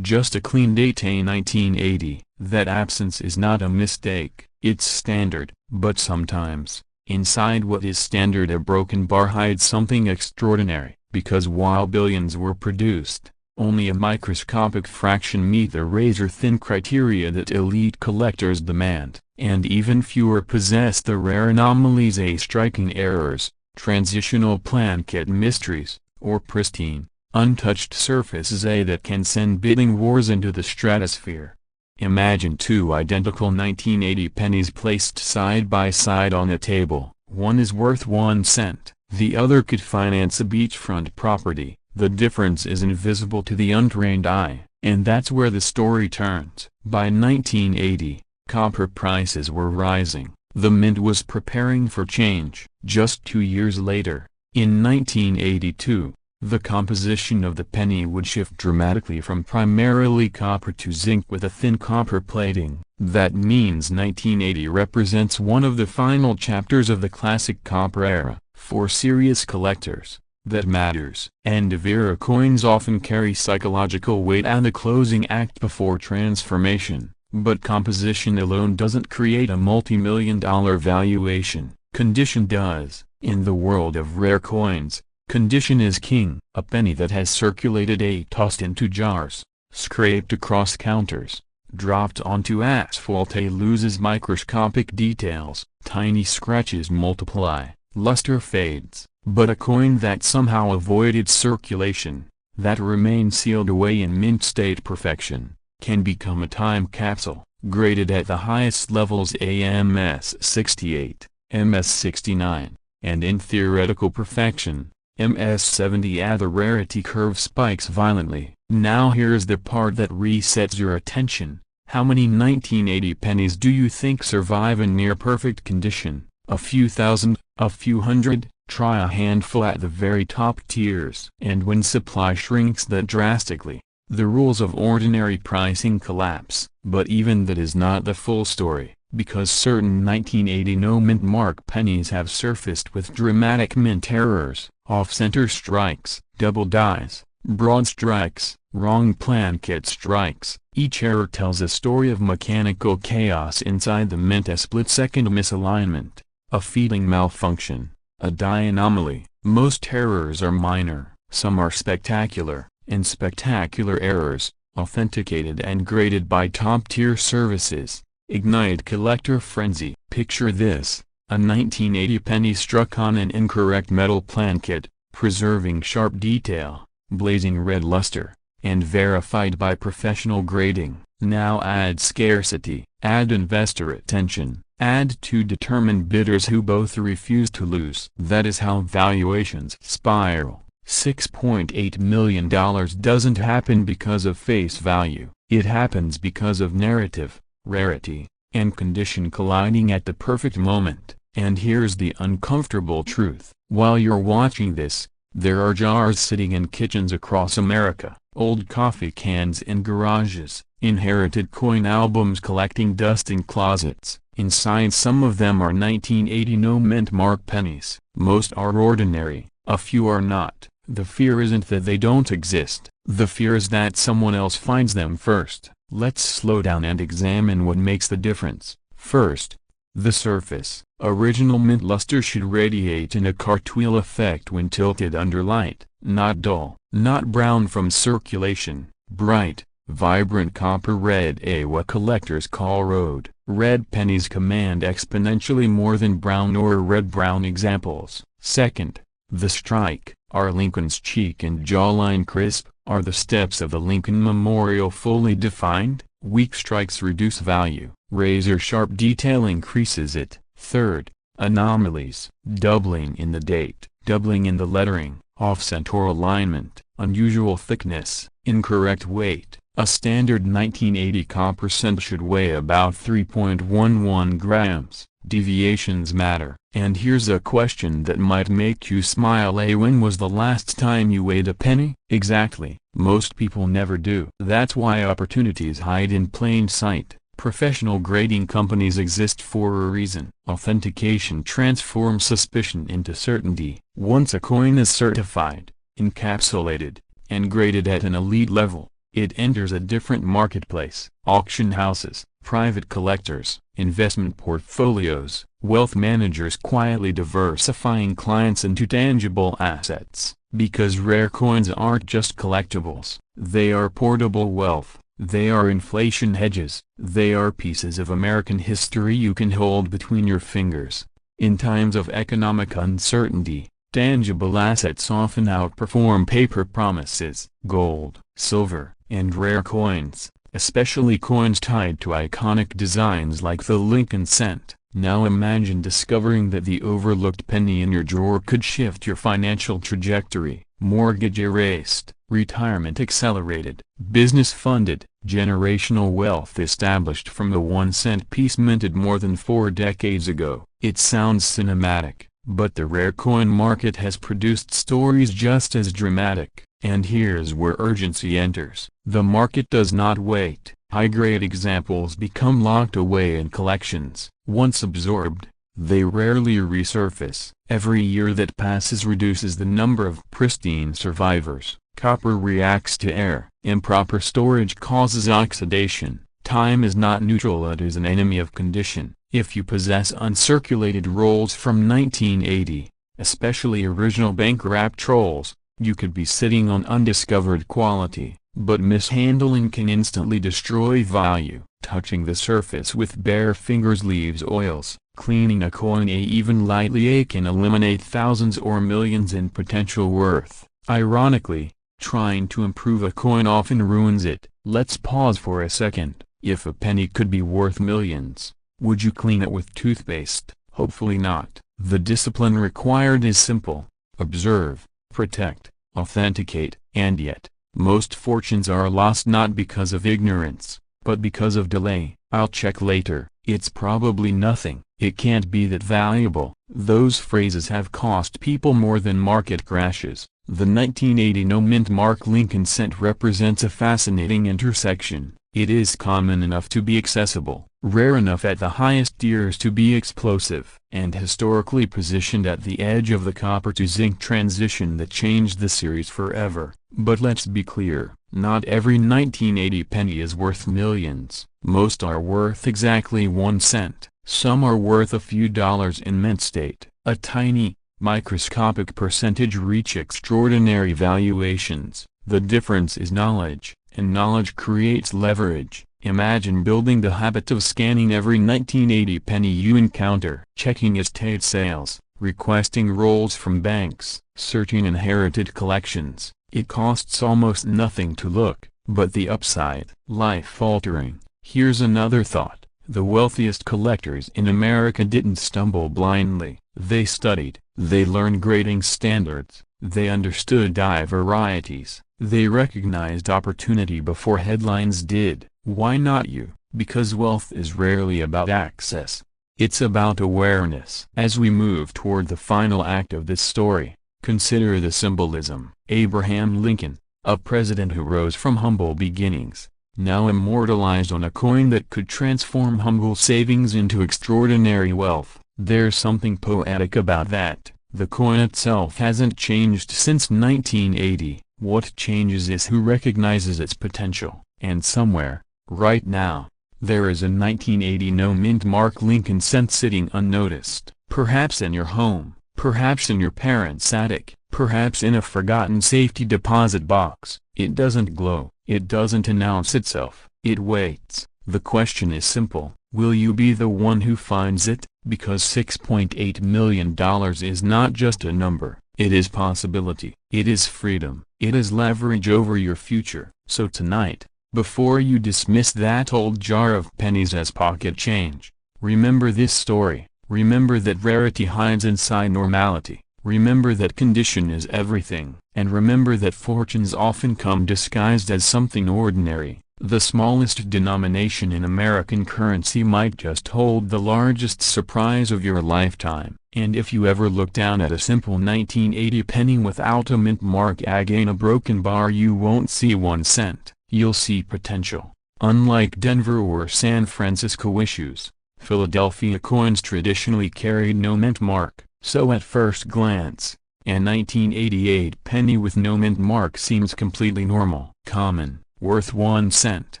Just a clean date, a 1980. That absence is not a mistake, it's standard. But sometimes, inside what is standard, a broken bar hides something extraordinary, because while billions were produced, only a microscopic fraction meet the razor-thin criteria that elite collectors demand, and even fewer possess the rare anomalies, a striking errors, transitional plankett mysteries, or pristine, untouched surfaces that can send bidding wars into the stratosphere. Imagine two identical 1980 pennies placed side by side on a table. One is worth 1 cent, the other could finance a beachfront property. The difference is invisible to the untrained eye, and that's where the story turns. By 1980, copper prices were rising. The mint was preparing for change. Just 2 years later, in 1982, the composition of the penny would shift dramatically from primarily copper to zinc with a thin copper plating. That means 1980 represents one of the final chapters of the classic copper era. For serious collectors, that matters. End-of-era coins often carry psychological weight and a closing act before transformation, but composition alone doesn't create a multi-million-dollar valuation. Condition does. In the world of rare coins, condition is king. A penny that has circulated, tossed into jars, scraped across counters, dropped onto asphalt, loses microscopic details, tiny scratches multiply, luster fades. But a coin that somehow avoided circulation, that remained sealed away in mint state perfection, can become a time capsule, graded at the highest levels, MS 68, MS 69, and in theoretical perfection, MS 70. The rarity curve spikes violently. Now here's the part that resets your attention. How many 1980 pennies do you think survive in near perfect condition? A few thousand? A few hundred? Try a handful at the very top tiers. And when supply shrinks that drastically, the rules of ordinary pricing collapse. But even that is not the full story, because certain 1980 no-mint mark pennies have surfaced with dramatic mint errors, off-center strikes, double dies, broad strikes, wrong plankett strikes. Each error tells a story of mechanical chaos inside the mint: a split-second misalignment, a feeding malfunction, a die anomaly. Most errors are minor, some are spectacular, and spectacular errors, authenticated and graded by top-tier services, ignite collector frenzy. Picture this: a 1980 penny struck on an incorrect metal plankett, preserving sharp detail, blazing red luster, and verified by professional grading. Now add scarcity, add investor attention, add two determined bidders who both refuse to lose. That is how valuations spiral. $6.8 million doesn't happen because of face value. It happens because of narrative, rarity, and condition colliding at the perfect moment. And here's the uncomfortable truth. While you're watching this, there are jars sitting in kitchens across America, old coffee cans in garages, inherited coin albums collecting dust in closets. Inside some of them are 1980 no-mint mark pennies. Most are ordinary, a few are not. The fear isn't that they don't exist, the fear is that someone else finds them first. Let's slow down and examine what makes the difference. First, the surface. Original mint luster should radiate in a cartwheel effect when tilted under light, not dull, not brown from circulation, bright, vibrant copper red, what collectors call road. Red pennies command exponentially more than brown or red-brown examples. Second, the strike. Are Lincoln's cheek and jawline crisp? Are the steps of the Lincoln Memorial fully defined? Weak strikes reduce value. Razor-sharp detail increases it. Third, anomalies. Doubling in the date, doubling in the lettering, off-center alignment, unusual thickness, incorrect weight. A standard 1980 copper cent should weigh about 3.11 grams. Deviations matter. And here's a question that might make you smile. When was the last time you weighed a penny? Exactly. Most people never do. That's why opportunities hide in plain sight. Professional grading companies exist for a reason. Authentication transforms suspicion into certainty. Once a coin is certified, encapsulated, and graded at an elite level, it enters a different marketplace. Auction houses, private collectors, investment portfolios, wealth managers quietly diversifying clients into tangible assets. Because rare coins aren't just collectibles, they are portable wealth. They are inflation hedges. They are pieces of American history you can hold between your fingers. In times of economic uncertainty, tangible assets often outperform paper promises. Gold, silver, and rare coins, especially coins tied to iconic designs like the Lincoln cent. Now imagine discovering that the overlooked penny in your drawer could shift your financial trajectory. Mortgage erased, retirement accelerated, business funded, generational wealth established from the 1-cent piece minted more than 4 decades ago. It sounds cinematic, but the rare coin market has produced stories just as dramatic. And here's where urgency enters. The market does not wait. High-grade examples become locked away in collections. Once absorbed, they rarely resurface. Every year that passes reduces the number of pristine survivors. Copper reacts to air. Improper storage causes oxidation. Time is not neutral, it is an enemy of condition. If you possess uncirculated rolls from 1980, especially original bank-wrapped rolls, you could be sitting on undiscovered quality, but mishandling can instantly destroy value. Touching the surface with bare fingers leaves oils. Cleaning a coin even lightly can eliminate thousands or millions in potential worth. Ironically, trying to improve a coin often ruins it. Let's pause for a second. If a penny could be worth millions, would you clean it with toothpaste? Hopefully not. The discipline required is simple. Observe, protect, authenticate. And yet, most fortunes are lost not because of ignorance, but because of delay. I'll check later. It's probably nothing. It can't be that valuable. Those phrases have cost people more than market crashes. The 1980 no-mint mark Lincoln cent represents a fascinating intersection. It is common enough to be accessible, rare enough at the highest tiers to be explosive, and historically positioned at the edge of the copper-to-zinc transition that changed the series forever. But let's be clear, not every 1980 penny is worth millions. Most are worth exactly 1 cent. Some are worth a few dollars in mint state. A tiny, microscopic percentage reach extraordinary valuations. The difference is knowledge, and knowledge creates leverage. Imagine building the habit of scanning every 1980 penny you encounter, checking estate sales, requesting rolls from banks, searching inherited collections. It costs almost nothing to look, but the upside, life-altering. Here's another thought. The wealthiest collectors in America didn't stumble blindly. They studied, they learned grading standards, they understood die varieties, they recognized opportunity before headlines did. Why not you? Because wealth is rarely about access. It's about awareness. As we move toward the final act of this story, consider the symbolism. Abraham Lincoln, a president who rose from humble beginnings, now immortalized on a coin that could transform humble savings into extraordinary wealth. There's something poetic about that. The coin itself hasn't changed since 1980. What changes is who recognizes its potential. And somewhere, right now, there is a 1980 no-mint mark Lincoln cent sitting unnoticed. Perhaps in your home, perhaps in your parents' attic, perhaps in a forgotten safety deposit box. It doesn't glow, it doesn't announce itself, it waits. The question is simple: will you be the one who finds it? Because $6.8 million is not just a number, it is possibility, it is freedom, it is leverage over your future. So tonight, before you dismiss that old jar of pennies as pocket change, remember this story. Remember that rarity hides inside normality. Remember that condition is everything. And remember that fortunes often come disguised as something ordinary. The smallest denomination in American currency might just hold the largest surprise of your lifetime. And if you ever look down at a simple 1980 penny without a mint mark again, a broken bar, you won't see 1 cent. You'll see potential. Unlike Denver or San Francisco issues, Philadelphia coins traditionally carried no mint mark, so at first glance, a 1988 penny with no mint mark seems completely normal, common, worth 1 cent,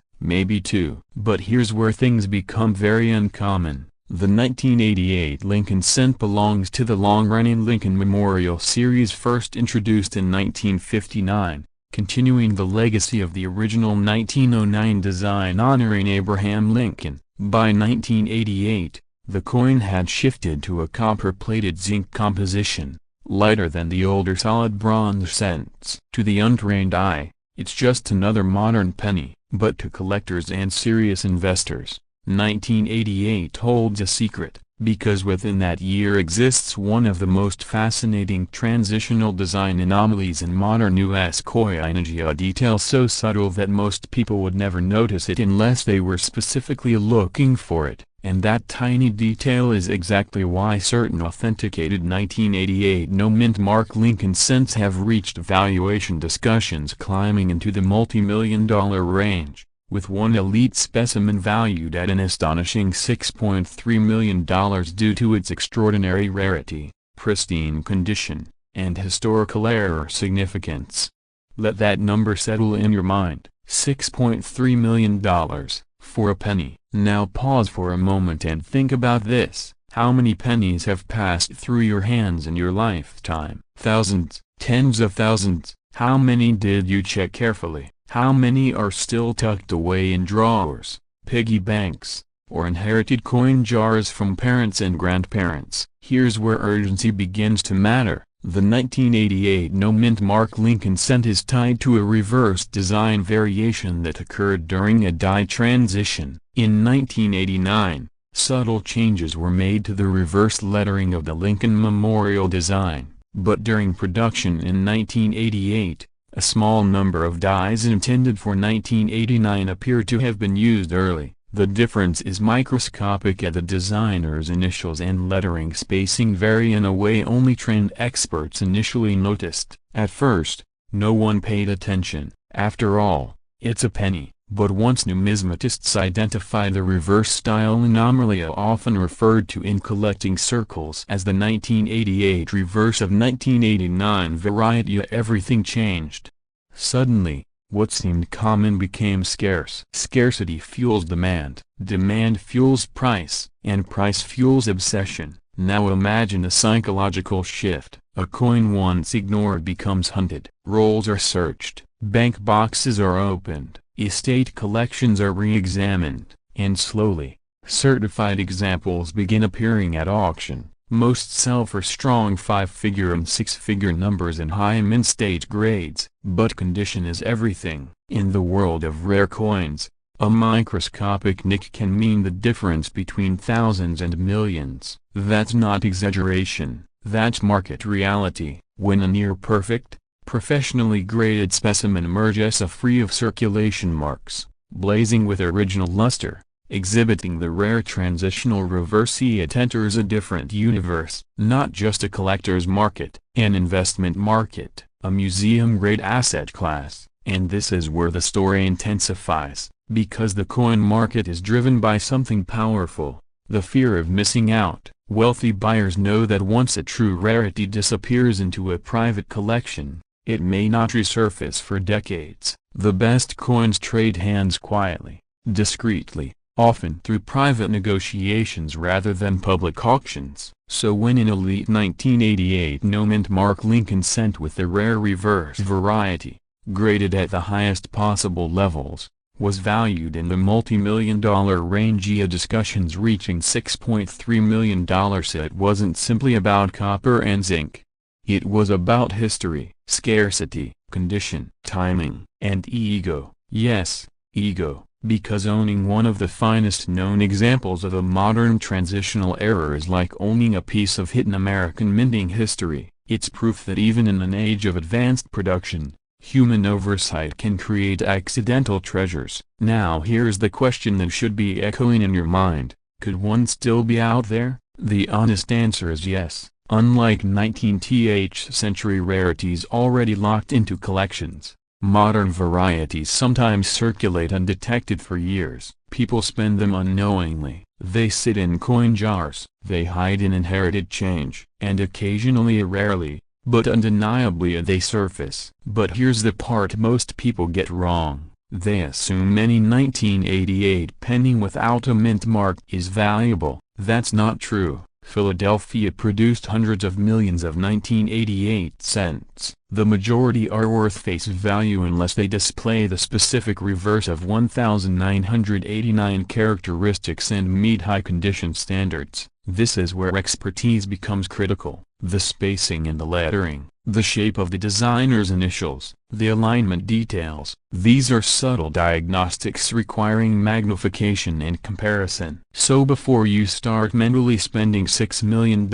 maybe 2. But here's where things become very uncommon. The 1988 Lincoln cent belongs to the long-running Lincoln Memorial Series, first introduced in 1959. Continuing the legacy of the original 1909 design honoring Abraham Lincoln. By 1988, the coin had shifted to a copper-plated zinc composition, lighter than the older solid bronze cents. To the untrained eye, it's just another modern penny, but to collectors and serious investors, 1988 holds a secret, because within that year exists one of the most fascinating transitional design anomalies in modern U.S. coinage, a detail so subtle that most people would never notice it unless they were specifically looking for it, and that tiny detail is exactly why certain authenticated 1988 no-mint mark Lincoln cents have reached valuation discussions climbing into the multi-million-dollar range, with one elite specimen valued at an astonishing $6.3 million due to its extraordinary rarity, pristine condition, and historical error significance. Let that number settle in your mind, $6.3 million, for a penny. Now pause for a moment and think about this. How many pennies have passed through your hands in your lifetime? Thousands, tens of thousands. How many did you check carefully? How many are still tucked away in drawers, piggy banks, or inherited coin jars from parents and grandparents? Here's where urgency begins to matter. The 1988 no-mint mark Lincoln cent is tied to a reverse design variation that occurred during a die transition. In 1989, subtle changes were made to the reverse lettering of the Lincoln Memorial design, but during production in 1988, a small number of dies intended for 1989 appear to have been used early. The difference is microscopic, at the designer's initials and lettering spacing vary in a way only trained experts initially noticed. At first, no one paid attention. After all, it's a penny. But once numismatists identify the reverse style anomaly, often referred to in collecting circles as the 1988 reverse of 1989 variety, everything changed. Suddenly, what seemed common became scarce. Scarcity fuels demand, demand fuels price, and price fuels obsession. Now imagine a psychological shift. A coin once ignored becomes hunted. Rolls are searched, bank boxes are opened, estate collections are re-examined, and slowly, certified examples begin appearing at auction. Most sell for strong 5-figure and 6-figure numbers in high mint stage grades. But condition is everything. In the world of rare coins, a microscopic nick can mean the difference between thousands and millions. That's not exaggeration, that's market reality. When a near-perfect, professionally graded specimen emerges free of circulation marks, blazing with original luster, exhibiting the rare transitional reverse. It enters a different universe, not just a collector's market, an investment market, a museum-grade asset class, and this is where the story intensifies, because the coin market is driven by something powerful, the fear of missing out. Wealthy buyers know that once a true rarity disappears into a private collection, it may not resurface for decades. The best coins trade hands quietly, discreetly, often through private negotiations rather than public auctions. So when an elite 1988 no-mint Mark Lincoln cent with the rare reverse variety, graded at the highest possible levels, was valued in the multi-million-dollar range, discussions reaching $6.3 million. It wasn't simply about copper and zinc. It was about history, scarcity, condition, timing, and ego. Yes, ego, because owning one of the finest known examples of a modern transitional error is like owning a piece of hidden American minting history. It's proof that even in an age of advanced production, human oversight can create accidental treasures. Now here's the question that should be echoing in your mind: could one still be out there? The honest answer is yes. Unlike 19th century rarities already locked into collections, modern varieties sometimes circulate undetected for years. People spend them unknowingly. They sit in coin jars, they hide in inherited change, and occasionally, rarely, but undeniably, they surface. But here's the part most people get wrong. They assume any 1988 penny without a mint mark is valuable. That's not true. Philadelphia produced hundreds of millions of 1988 cents. The majority are worth face value unless they display the specific reverse of 1989 characteristics and meet high condition standards. This is where expertise becomes critical. The spacing and the lettering, the shape of the designer's initials, the alignment details. These are subtle diagnostics requiring magnification and comparison. So before you start mentally spending $6 million,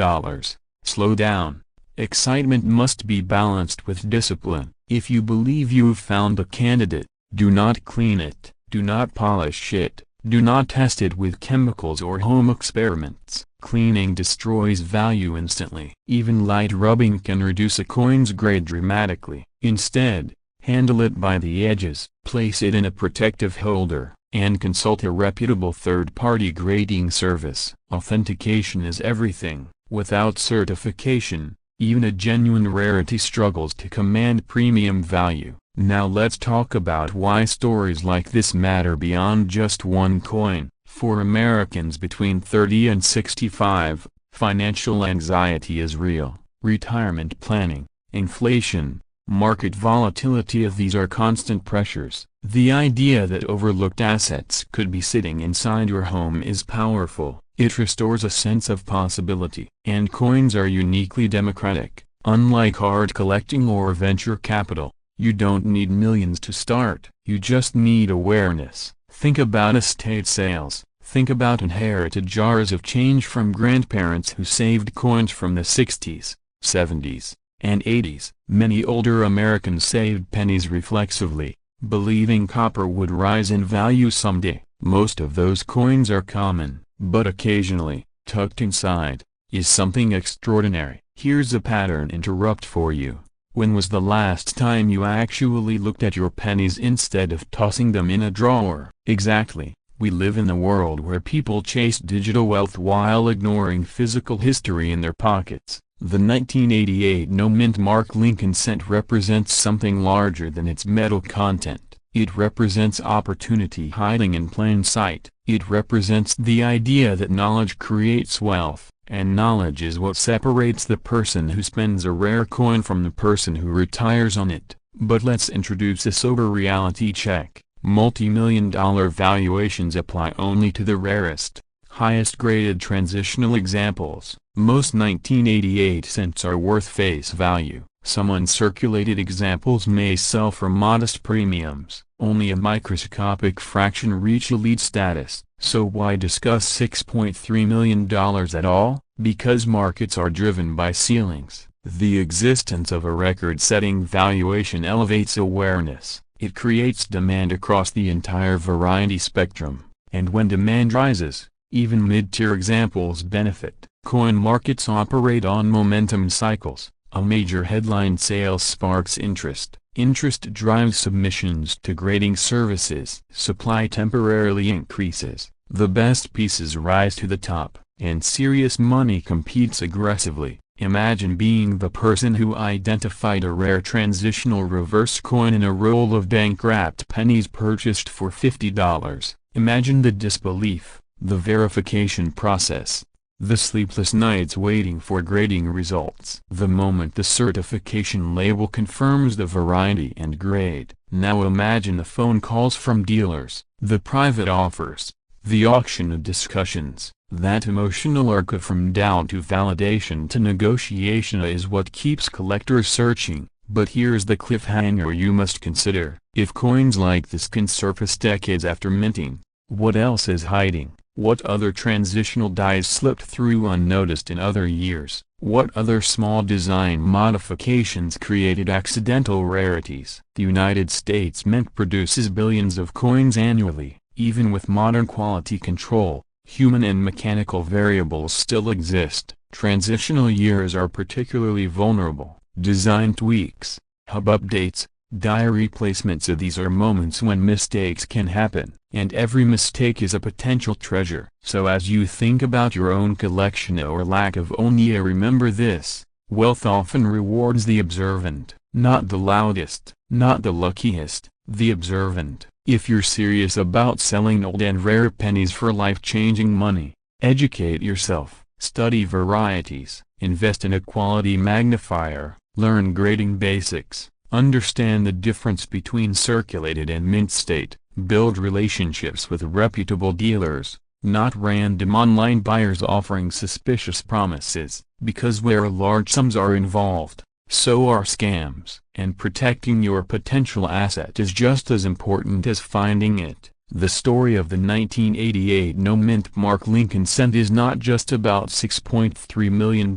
slow down. Excitement must be balanced with discipline. If you believe you've found a candidate, do not clean it, do not polish it, do not test it with chemicals or home experiments. Cleaning destroys value instantly. Even light rubbing can reduce a coin's grade dramatically. Instead, handle it by the edges, place it in a protective holder, and consult a reputable third-party grading service. Authentication is everything. Without certification, even a genuine rarity struggles to command premium value. Now let's talk about why stories like this matter beyond just one coin. For Americans between 30 and 65, financial anxiety is real. Retirement planning, inflation, market volatility, these are constant pressures. The idea that overlooked assets could be sitting inside your home is powerful. It restores a sense of possibility. And coins are uniquely democratic. Unlike art collecting or venture capital, you don't need millions to start. You just need awareness. Think about estate sales. Think about inherited jars of change from grandparents who saved coins from the 60s, 70s, and 80s. Many older Americans saved pennies reflexively, believing copper would rise in value someday. Most of those coins are common, but occasionally, tucked inside, is something extraordinary. Here's a pattern interrupt for you. When was the last time you actually looked at your pennies instead of tossing them in a drawer? Exactly. We live in a world where people chase digital wealth while ignoring physical history in their pockets. The 1988 no-mint Mark Lincoln cent represents something larger than its metal content. It represents opportunity hiding in plain sight. It represents the idea that knowledge creates wealth, and knowledge is what separates the person who spends a rare coin from the person who retires on it. But let's introduce a sober reality check. Multi-million-dollar valuations apply only to the rarest, highest-graded transitional examples. Most 1988 cents are worth face value. Some uncirculated examples may sell for modest premiums. Only a microscopic fraction reach elite status. So why discuss $6.3 million at all? Because markets are driven by ceilings. The existence of a record-setting valuation elevates awareness. It creates demand across the entire variety spectrum. And when demand rises, even mid-tier examples benefit. Coin markets operate on momentum cycles. A major headline sale sparks interest. Interest drives submissions to grading services. Supply temporarily increases. The best pieces rise to the top, and serious money competes aggressively. Imagine being the person who identified a rare transitional reverse coin in a roll of bank-wrapped pennies purchased for $50. Imagine the disbelief, the verification process, the sleepless nights waiting for grading results. The moment the certification label confirms the variety and grade. Now imagine the phone calls from dealers, the private offers, the auction of discussions. That emotional arc from doubt to validation to negotiation is what keeps collectors searching. But here's the cliffhanger you must consider. If coins like this can surface decades after minting, what else is hiding? What other transitional dies slipped through unnoticed in other years? What other small design modifications created accidental rarities? The United States Mint produces billions of coins annually. Even with modern quality control, human and mechanical variables still exist. Transitional years are particularly vulnerable. Design tweaks, hub updates, die replacements. These are moments when mistakes can happen, and every mistake is a potential treasure. So as you think about your own collection or lack of onia, remember this: wealth often rewards the observant, not the loudest, not the luckiest, the observant. If you're serious about selling old and rare pennies for life-changing money, educate yourself, study varieties, invest in a quality magnifier, learn grading basics, understand the difference between circulated and mint state, build relationships with reputable dealers, not random online buyers offering suspicious promises, because where large sums are involved, so are scams. And protecting your potential asset is just as important as finding it. The story of the 1988 no mint Mark Lincoln cent is not just about $6.3 million,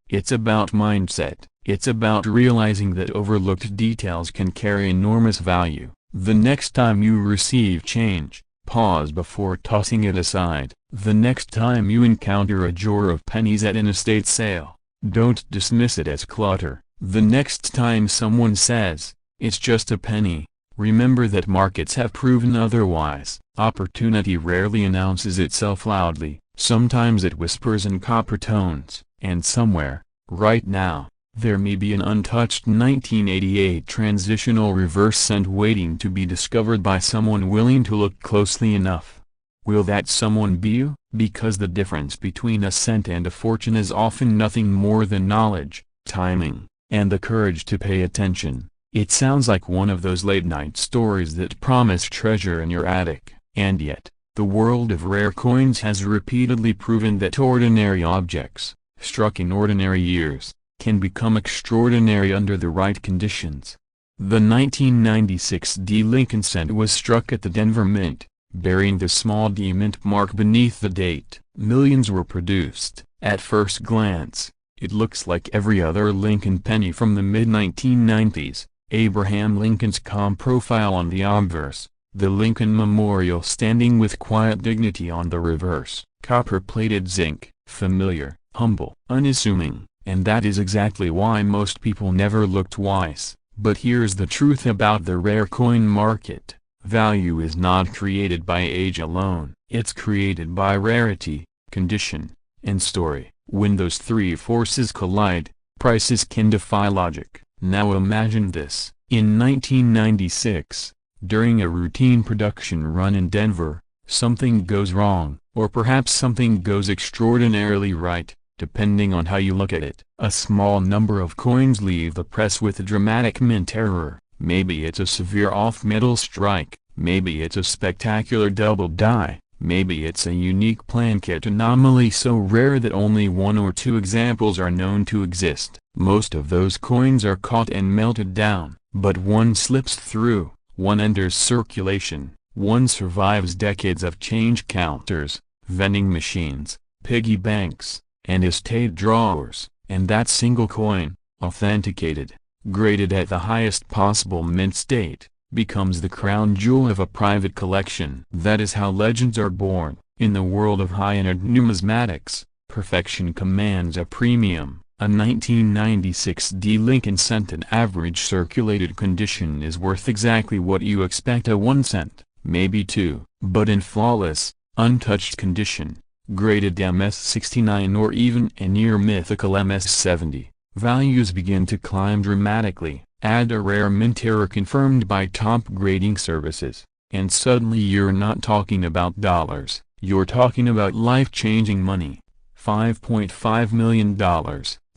it's about mindset. It's about realizing that overlooked details can carry enormous value. The next time you receive change, pause before tossing it aside. The next time you encounter a drawer of pennies at an estate sale, don't dismiss it as clutter. The next time someone says, "It's just a penny," remember that markets have proven otherwise. Opportunity rarely announces itself loudly, sometimes it whispers in copper tones. And somewhere, right now, there may be an untouched 1988 transitional reverse cent waiting to be discovered by someone willing to look closely enough. Will that someone be you? Because the difference between a cent and a fortune is often nothing more than knowledge, timing, and the courage to pay attention. It sounds like one of those late-night stories that promise treasure in your attic. And yet, the world of rare coins has repeatedly proven that ordinary objects, struck in ordinary years, can become extraordinary under the right conditions. The 1996 D. Lincoln cent was struck at the Denver Mint, bearing the small D mint mark beneath the date. Millions were produced. At first glance, it looks like every other Lincoln penny from the mid-1990s. Abraham Lincoln's calm profile on the obverse, the Lincoln Memorial standing with quiet dignity on the reverse. Copper-plated zinc, familiar, humble, unassuming, and that is exactly why most people never look twice. But here's the truth about the rare coin market: value is not created by age alone, it's created by rarity, condition, and story. When those three forces collide, prices can defy logic. Now imagine this: in 1996, during a routine production run in Denver, something goes wrong, or perhaps something goes extraordinarily right, depending on how you look at it. A small number of coins leave the press with a dramatic mint error. Maybe it's a severe off-metal strike, maybe it's a spectacular double die, maybe it's a unique Plankett anomaly so rare that only one or two examples are known to exist. Most of those coins are caught and melted down, but one slips through, one enters circulation, one survives decades of change counters, vending machines, piggy banks, and estate drawers, and that single coin, authenticated, graded at the highest possible mint state, becomes the crown jewel of a private collection. That is how legends are born. In the world of high-end numismatics, perfection commands a premium. A 1996 D-Lincoln cent in average circulated condition is worth exactly what you expect a 1 cent, maybe 2, but in flawless, untouched condition, graded MS-69 or even a near-mythical MS-70, values begin to climb dramatically. Add a rare mint error confirmed by top grading services, and suddenly you're not talking about dollars, you're talking about life-changing money. $5.5 million.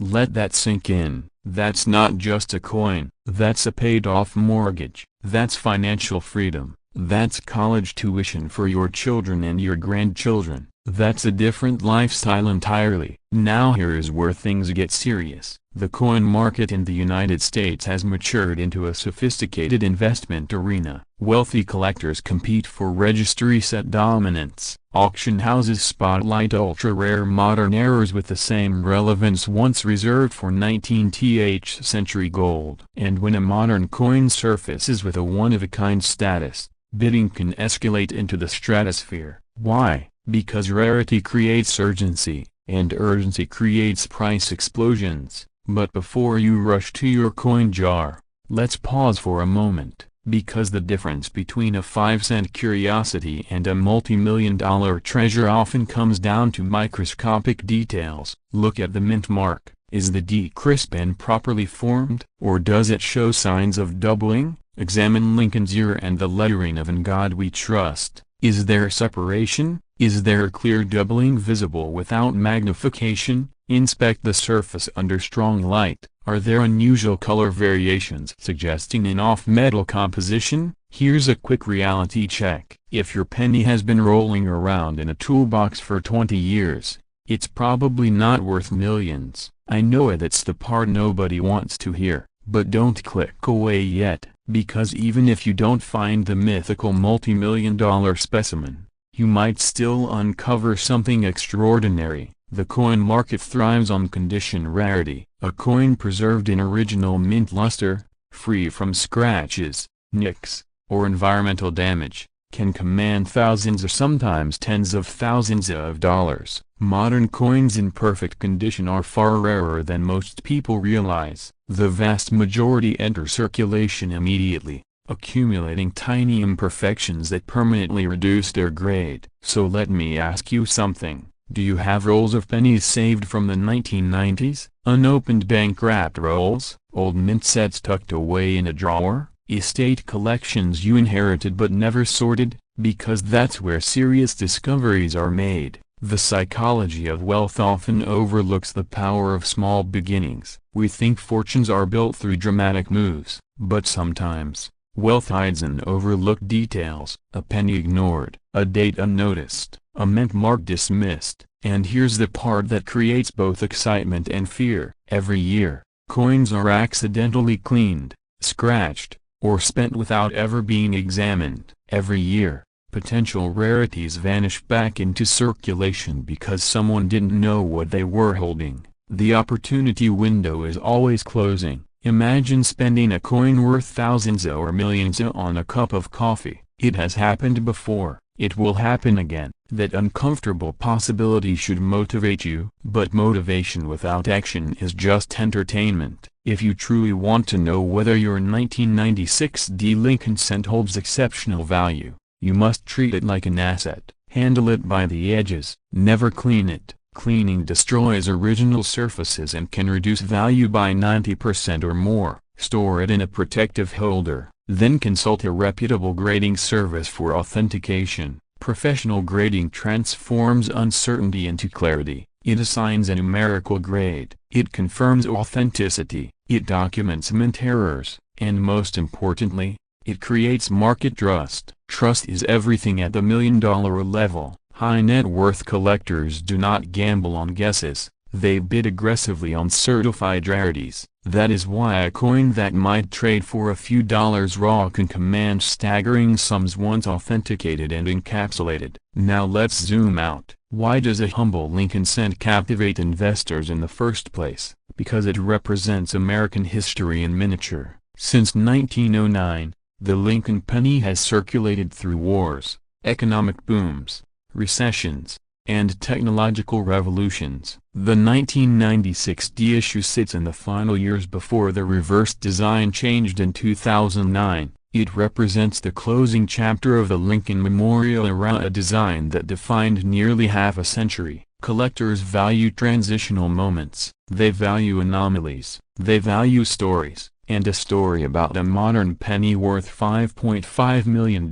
Let that sink in. That's not just a coin. That's a paid-off mortgage. That's financial freedom. That's college tuition for your children and your grandchildren. That's a different lifestyle entirely. Now here is where things get serious. The coin market in the United States has matured into a sophisticated investment arena. Wealthy collectors compete for registry set dominance. Auction houses spotlight ultra-rare modern errors with the same relevance once reserved for 19th century gold. And when a modern coin surfaces with a one-of-a-kind status, bidding can escalate into the stratosphere. Why? Because rarity creates urgency, and urgency creates price explosions. But before you rush to your coin jar, let's pause for a moment, because the difference between a 5-cent curiosity and a multi-million-dollar treasure often comes down to microscopic details. Look at the mint mark. Is the D crisp and properly formed, or does it show signs of doubling? Examine Lincoln's ear and the lettering of "In God We Trust." Is there separation? Is there a clear doubling visible without magnification? Inspect the surface under strong light. Are there unusual color variations suggesting an off-metal composition? Here's a quick reality check. If your penny has been rolling around in a toolbox for 20 years, it's probably not worth millions. I know that's the part nobody wants to hear, but don't click away yet, because even if you don't find the mythical multi-million-dollar specimen, you might still uncover something extraordinary. The coin market thrives on condition rarity. A coin preserved in original mint luster, free from scratches, nicks, or environmental damage, can command thousands or sometimes tens of thousands of dollars. Modern coins in perfect condition are far rarer than most people realize. The vast majority enter circulation immediately, accumulating tiny imperfections that permanently reduce their grade. So let me ask you something. Do you have rolls of pennies saved from the 1990s? Unopened bank-wrapped rolls? Old mint sets tucked away in a drawer? Estate collections you inherited but never sorted? Because that's where serious discoveries are made. The psychology of wealth often overlooks the power of small beginnings. We think fortunes are built through dramatic moves, but sometimes, wealth hides in overlooked details. A penny ignored, a date unnoticed, a mint mark dismissed. And here's the part that creates both excitement and fear. Every year, coins are accidentally cleaned, scratched, or spent without ever being examined. Every year, potential rarities vanish back into circulation because someone didn't know what they were holding. The opportunity window is always closing. Imagine spending a coin worth thousands or millions on a cup of coffee. It has happened before. It will happen again. That uncomfortable possibility should motivate you. But motivation without action is just entertainment. If you truly want to know whether your 1996 D Lincoln cent holds exceptional value, you must treat it like an asset. Handle it by the edges. Never clean it. Cleaning destroys original surfaces and can reduce value by 90% or more. Store it in a protective holder. Then consult a reputable grading service for authentication. Professional grading transforms uncertainty into clarity. It assigns a numerical grade. It confirms authenticity. It documents mint errors. And most importantly, it creates market trust. Trust is everything at the million-dollar level. High net worth collectors do not gamble on guesses. They bid aggressively on certified rarities. That is why a coin that might trade for a few dollars raw can command staggering sums once authenticated and encapsulated. Now let's zoom out. Why does a humble Lincoln cent captivate investors in the first place? Because it represents American history in miniature. Since 1909, The Lincoln penny has circulated through wars, economic booms, recessions, and technological revolutions. The 1996 D issue sits in the final years before the reverse design changed in 2009. It represents the closing chapter of the Lincoln Memorial era, a design that defined nearly half a century. Collectors value transitional moments, they value anomalies, they value stories, and a story about a modern penny worth $5.5 million,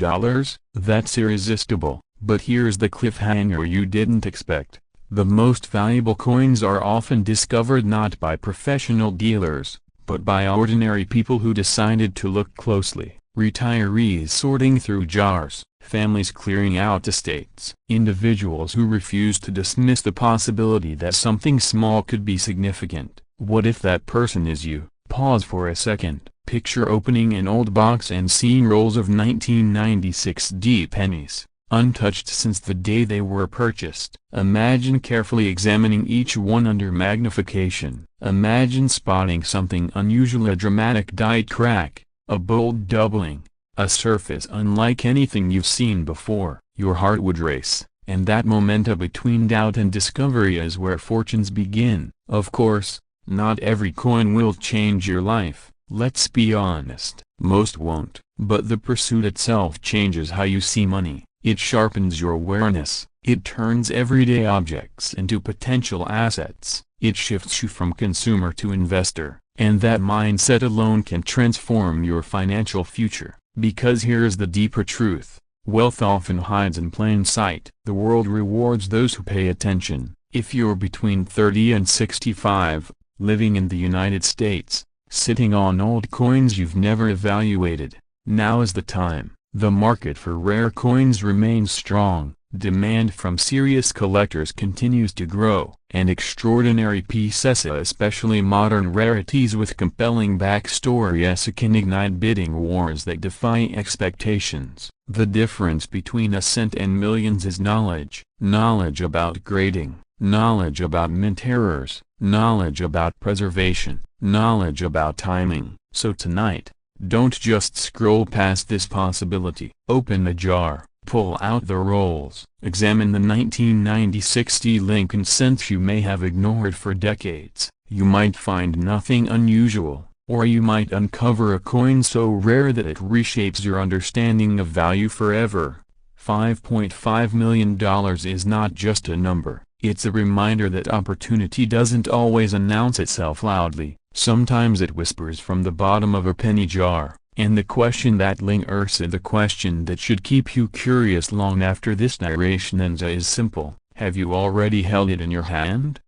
that's irresistible. But here's the cliffhanger you didn't expect. The most valuable coins are often discovered not by professional dealers, but by ordinary people who decided to look closely. Retirees sorting through jars, families clearing out estates, individuals who refuse to dismiss the possibility that something small could be significant. What if that person is you? Pause for a second. Picture opening an old box and seeing rolls of 1996 D pennies, untouched since the day they were purchased. Imagine carefully examining each one under magnification. Imagine spotting something unusual, a dramatic die crack, a bold doubling, a surface unlike anything you've seen before. Your heart would race, and that momentum between doubt and discovery is where fortunes begin. Of course, not every coin will change your life, let's be honest. Most won't. But the pursuit itself changes how you see money. It sharpens your awareness, it turns everyday objects into potential assets, it shifts you from consumer to investor. And that mindset alone can transform your financial future. Because here's the deeper truth. Wealth often hides in plain sight. The world rewards those who pay attention. If you're between 30 and 65, living in the United States, sitting on old coins you've never evaluated, now is the time. The market for rare coins remains strong. Demand from serious collectors continues to grow, and extraordinary pieces, especially modern rarities with compelling backstories, can ignite bidding wars that defy expectations. The difference between a cent and millions is knowledge. Knowledge about grading, knowledge about mint errors, knowledge about preservation, knowledge about timing. So tonight, don't just scroll past this possibility. Open a jar. Pull out the rolls. Examine the 1996 D Lincoln cent you may have ignored for decades. You might find nothing unusual, or you might uncover a coin so rare that it reshapes your understanding of value forever. $5.5 million is not just a number, it's a reminder that opportunity doesn't always announce itself loudly. Sometimes it whispers from the bottom of a penny jar. And the question that lingers, the question that should keep you curious long after this narration ends, is simple. Have you already held it in your hand?